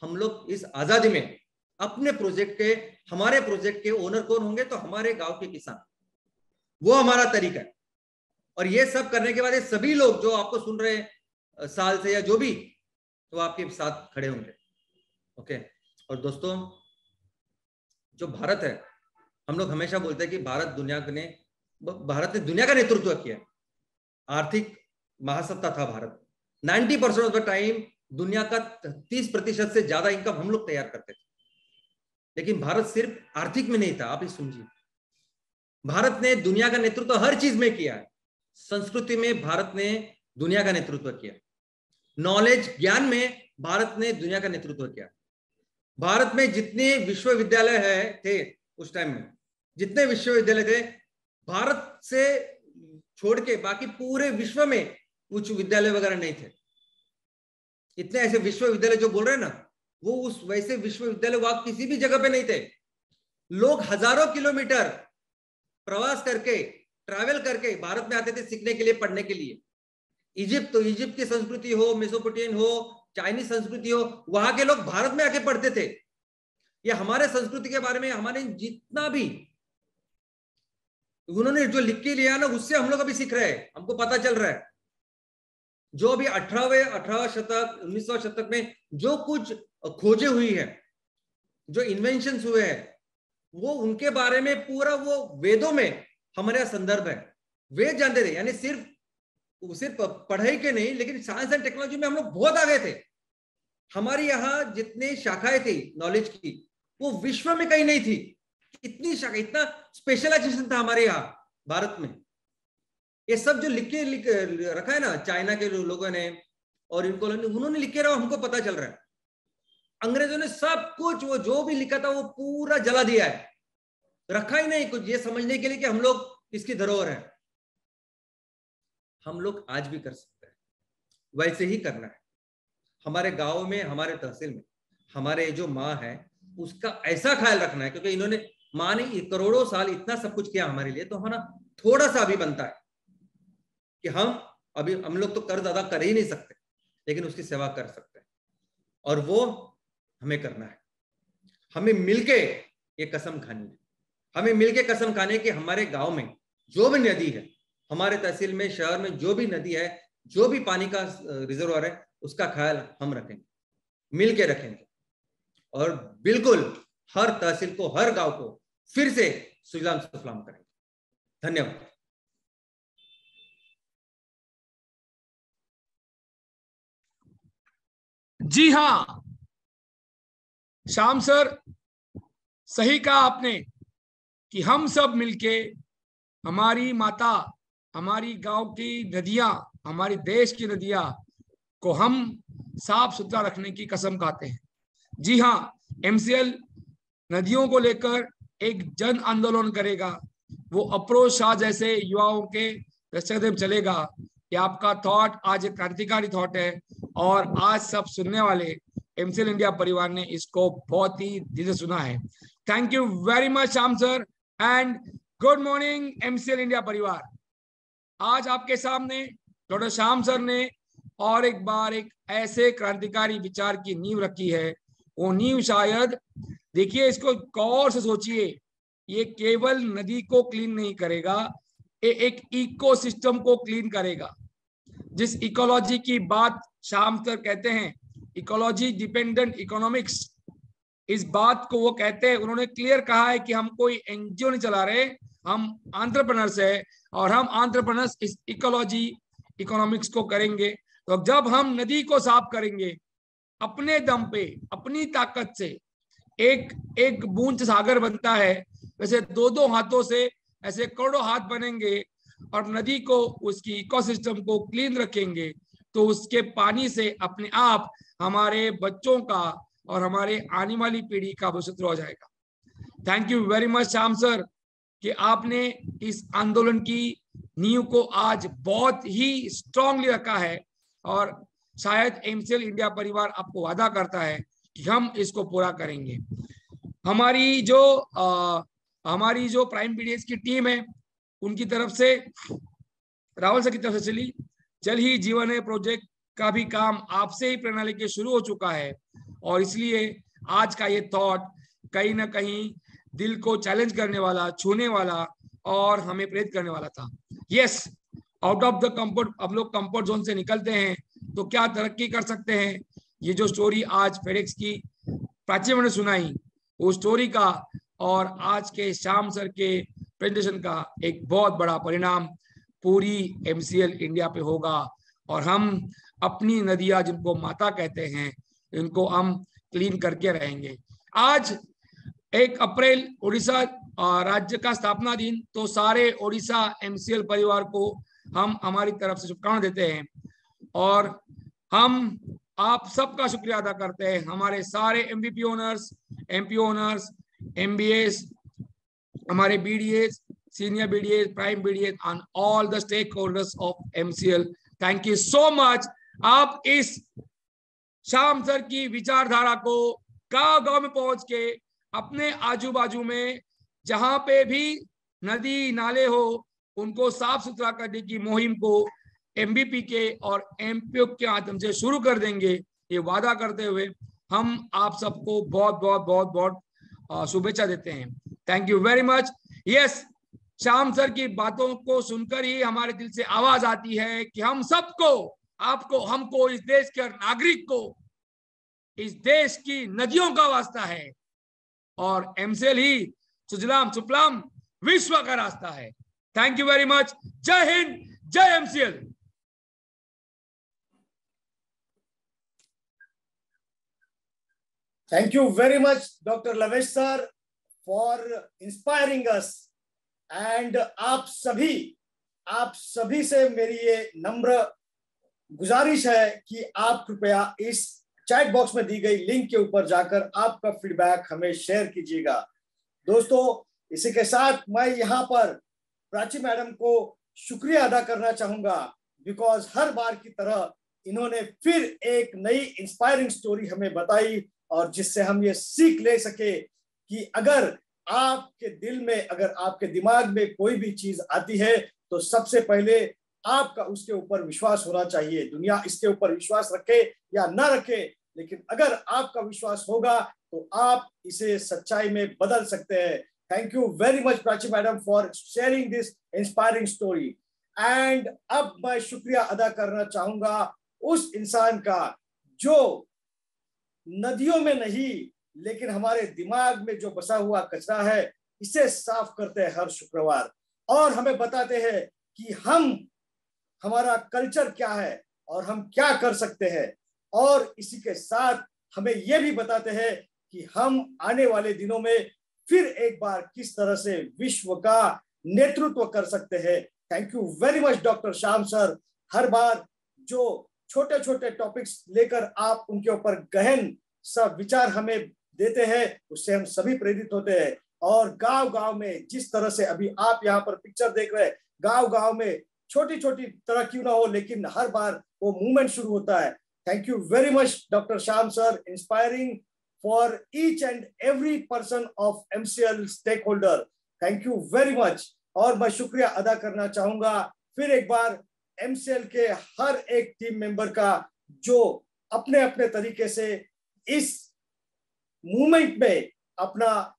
हम लोग इस आजादी में अपने प्रोजेक्ट के, हमारे प्रोजेक्ट के ओनर कौन होंगे? तो हमारे गांव के किसान। वो हमारा तरीका है। और ये सब करने के बाद ये सभी लोग जो आपको सुन रहे हैं साल से या जो भी, तो आपके साथ खड़े होंगे। ओके। और दोस्तों, जो भारत है, हम लोग हमेशा बोलते हैं कि भारत ने दुनिया का नेतृत्व किया। आर्थिक महासत्ता था भारत। 90% ऑफ द टाइम दुनिया का 30% से ज्यादा इनकम हम लोग तैयार करते थे। लेकिन भारत सिर्फ आर्थिक में नहीं था, आप ही सुनिए। भारत ने दुनिया का नेतृत्व हर चीज में किया है। संस्कृति में भारत ने दुनिया का नेतृत्व किया, नॉलेज ज्ञान में भारत ने दुनिया का नेतृत्व किया। भारत में जितने विश्वविद्यालय थे उस टाइम में, जितने विश्वविद्यालय थे, भारत से छोड़ के बाकी पूरे विश्व में उच्च विद्यालय वगैरह नहीं थे। इतने ऐसे विश्वविद्यालय जो बोल रहे हैं ना, वो उस वैसे विश्वविद्यालय वहां किसी भी जगह पे नहीं थे। लोग हजारों किलोमीटर प्रवास करके, ट्रैवल करके भारत में आते थे सीखने के लिए, पढ़ने के लिए। इजिप्ट, तो इजिप्ट की संस्कृति हो, मेसोपोटामियन हो, चाइनीज संस्कृति हो, वहां के लोग भारत में आके पढ़ते थे। ये हमारे संस्कृति के बारे में हमारे जितना भी उन्होंने जो लिख के लिया ना, उससे हम लोग अभी सीख रहे हैं, हमको पता चल रहा है। जो अभी 18वां शतक, 19वां शतक में जो कुछ खोजे हुई है, जो इन्वेंशंस हुए हैं, वो उनके बारे में पूरा वो वेदों में हमारे यहाँ संदर्भ है। वेद जानते थे, यानी सिर्फ पढ़ाई के नहीं, लेकिन साइंस एंड टेक्नोलॉजी में हम लोग बहुत आगे थे। हमारे यहाँ जितने शाखाएं थी नॉलेज की, वो विश्व में कहीं नहीं थी। इतनी शाखा, इतना स्पेशलाइजेशन था हमारे यहाँ भारत में। ये सब जो लिख रखा है ना, चाइना के लोगों ने और इनको उन्होंने लिखे रहा, हमको पता चल रहा है। अंग्रेजों ने सब कुछ, वो जो भी लिखा था वो पूरा जला दिया है, रखा ही नहीं कुछ, ये समझने के लिए कि हम लोग किसकी धरोहर है। हम लोग आज भी कर सकते हैं, वैसे ही करना है। हमारे गांव में, हमारे तहसील में, हमारे जो माँ है, उसका ऐसा ख्याल रखना है, क्योंकि इन्होंने, माँ ने करोड़ों साल इतना सब कुछ किया हमारे लिए, तो हमारा थोड़ा सा भी बनता है कि हम लोग तो कर्ज अदा कर ही नहीं सकते, लेकिन उसकी सेवा कर सकते हैं, और वो हमें करना है। हमें मिलके ये कसम खानी है, हमें मिलके कसम खाने कि हमारे गांव में जो भी नदी है, हमारे तहसील में, शहर में जो भी नदी है, जो भी पानी का रिजर्वायर है, उसका ख्याल हम रखेंगे, मिलके रखेंगे, और बिल्कुल हर तहसील को, हर गांव को फिर से सुजलाम सुफलाम करेंगे। धन्यवाद। जी हाँ श्याम सर, सही कहा आपने कि हम सब मिलके हमारी माता, हमारी गांव की नदियां, हमारी देश की नदियां को हम साफ सुथरा रखने की कसम खाते हैं। जी हाँ, एमसीएल नदियों को लेकर एक जन आंदोलन करेगा। वो अफरोज शाह जैसे युवाओं के दस्तक चलेगा। ये आपका थॉट आज एक क्रांतिकारी थॉट है, और आज सब सुनने वाले एमसीएल इंडिया परिवार ने इसको बहुत ही दिल से सुना है। Thank you very much Shyam sir, and good morning MCL India परिवार। आज आपके सामने डॉक्टर श्याम सर ने और एक बार एक ऐसे क्रांतिकारी विचार की नींव रखी है। वो नींव शायद, देखिए इसको गौर से सोचिए, ये केवल नदी को क्लीन नहीं करेगा, ये एक इकोसिस्टम को क्लीन करेगा। जिस इकोलॉजी की बात श्याम सर कहते हैं, इकोलॉजी डिपेंडेंट इकोनॉमिक्स, इस बात को वो कहते हैं, उन्होंने क्लियर कहा है कि हम कोई एनजीओ नहीं चला रहे, हम एंटरप्रेन्योर्स है, और हम एंटरप्रेन्योर्स इस इकोलॉजी इकोनॉमिक्स को करेंगे। तो जब हम नदी को साफ करेंगे अपने दम पे, अपनी ताकत से, एक एक बूंद सागर बनता है, वैसे दो दो हाथों से ऐसे करोड़ों हाथ बनेंगे, और नदी को, उसकी इकोसिस्टम को क्लीन रखेंगे, तो उसके पानी से अपने आप हमारे बच्चों का और हमारे आने वाली पीढ़ी का भविष्य हो जाएगा। Thank you very much Shyam sir कि आपने इस आंदोलन की नींव को आज बहुत ही स्ट्रांगली रखा है, और शायद एमसीएल इंडिया परिवार आपको वादा करता है कि हम इसको पूरा करेंगे। हमारी जो प्राइम पीडीएस की टीम है, उनकी तरफ से, राहुल सर की तरफ से चली जल ही जीवन है प्रोजेक्ट का भी काम आपसे ही प्रेरणा लेके शुरू हो चुका है, और इसलिए आज का ये थॉट कहीं ना कहीं दिल को चैलेंज करने वाला, छूने वाला और हमें प्रेरित करने वाला था। Yes, out of the comfort, अब लोग कंफर्ट जोन से निकलते हैं तो क्या तरक्की कर सकते हैं। ये जो स्टोरी आज फेडेक्स की प्राची ने सुनाई, वो स्टोरी का और आज के श्याम सर के प्रेजेंटेशन का एक बहुत बड़ा परिणाम पूरी एमसीएल इंडिया पे होगा, और हम अपनी नदियां जिनको माता कहते हैं, इनको हम क्लीन करके रहेंगे। आज 1 अप्रैल उड़ीसा राज्य का स्थापना दिन, तो सारे ओडिशा एमसीएल परिवार को हम हमारी तरफ से शुभकामनाएं देते हैं, और हम आप सबका शुक्रिया अदा करते हैं। हमारे सारे MVP owners, MP owners, MBS, हमारे BDS, senior BDS, prime BDS, and all the stake holders of MCL, thank you so much. आप इस श्याम सर की विचारधारा को गांव गांव में पहुंच के अपने आजू बाजू में जहां पे भी नदी नाले हो, उनको साफ सुथरा करने की मुहिम को एमबीपी के और एमपीओ के माध्यम से शुरू कर देंगे, ये वादा करते हुए हम आप सबको बहुत बहुत बहुत बहुत शुभेच्छा देते हैं। Thank you very much. Yes, Shyam sir की बातों को सुनकर ही हमारे दिल से आवाज आती है कि हम सबको, आपको, हमको, इस देश के नागरिक को, इस देश की नदियों का वास्ता है, और एमसीएल ही सुजलाम सुफलाम विश्व का रास्ता है। Thank you very much. जय हिंद, जय MCL. Thank you very much, Dr. Lavesh sir, for inspiring us. And आप सभी से मेरी ये नम्र गुजारिश है कि आप कृपया इस चैट बॉक्स में दी गई लिंक के ऊपर जाकर आपका फीडबैक हमें शेयर कीजिएगा। दोस्तों, इसी के साथ मैं यहाँ पर प्राची मैडम को शुक्रिया अदा करना चाहूंगा, बिकॉज हर बार की तरह इन्होंने फिर एक नई इंस्पायरिंग स्टोरी हमें बताई, और जिससे हम ये सीख ले सके कि अगर आपके दिल में, अगर आपके दिमाग में कोई भी चीज आती है, तो सबसे पहले आपका उसके ऊपर विश्वास होना चाहिए। दुनिया इसके ऊपर विश्वास रखे या ना रखे, लेकिन अगर आपका विश्वास होगा तो आप इसे सच्चाई में बदल सकते हैं। Thank you very much Prachi madam for sharing this inspiring story. And अब मैं शुक्रिया अदा करना चाहूंगा उस इंसान का जो नदियों में नहीं लेकिन हमारे दिमाग में जो बसा हुआ कचरा है इसे साफ करते हैं हर शुक्रवार, और हमें बताते हैं कि हमारा कल्चर क्या है और हम क्या कर सकते हैं, और इसी के साथ हमें यह भी बताते हैं कि हम आने वाले दिनों में फिर एक बार किस तरह से विश्व का नेतृत्व कर सकते हैं। Thank you very much doctor Shyam sir. हर बार जो छोटे छोटे टॉपिक्स लेकर आप उनके ऊपर गहन सब विचार हमें देते हैं, उससे हम सभी प्रेरित होते हैं। और गांव गांव में जिस तरह से अभी आप यहाँ पर पिक्चर देख रहे हैं, गांव गांव में छोटी छोटी तरह क्यों ना हो लेकिन हर बार वो मूवमेंट शुरू होता है। Thank you very much doctor Shyam sir, inspiring for each and every person of MCL stake holder. Thank you very much. और मैं शुक्रिया अदा करना चाहूंगा फिर एक बार MCL के हर एक टीम मेंबर का जो अपने अपने तरीके से इस मूवमेंट में अपना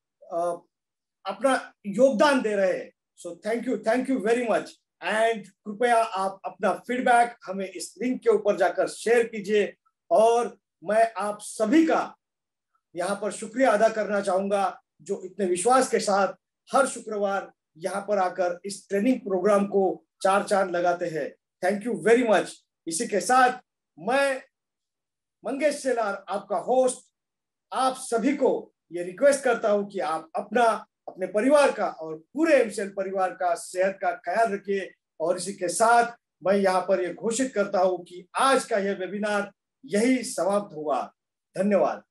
योगदान दे रहे हैं। So thank you very much. And कृपया आप अपना फीडबैक हमें इस लिंक के ऊपर जाकर शेयर कीजिए। और मैं आप सभी का यहाँ पर शुक्रिया अदा करना चाहूंगा जो इतने विश्वास के साथ हर शुक्रवार यहाँ पर आकर इस ट्रेनिंग प्रोग्राम को चार चांद लगाते हैं। Thank you very much. इसी के साथ मैं मंगेश सेलार आपका होस्ट आप सभी को ये रिक्वेस्ट करता हूं कि आप अपने परिवार का और पूरे MCL परिवार का सेहत का ख्याल रखिए। और इसी के साथ मैं यहाँ पर ये घोषित करता हूं कि आज का यह वेबिनार यही समाप्त हुआ। धन्यवाद।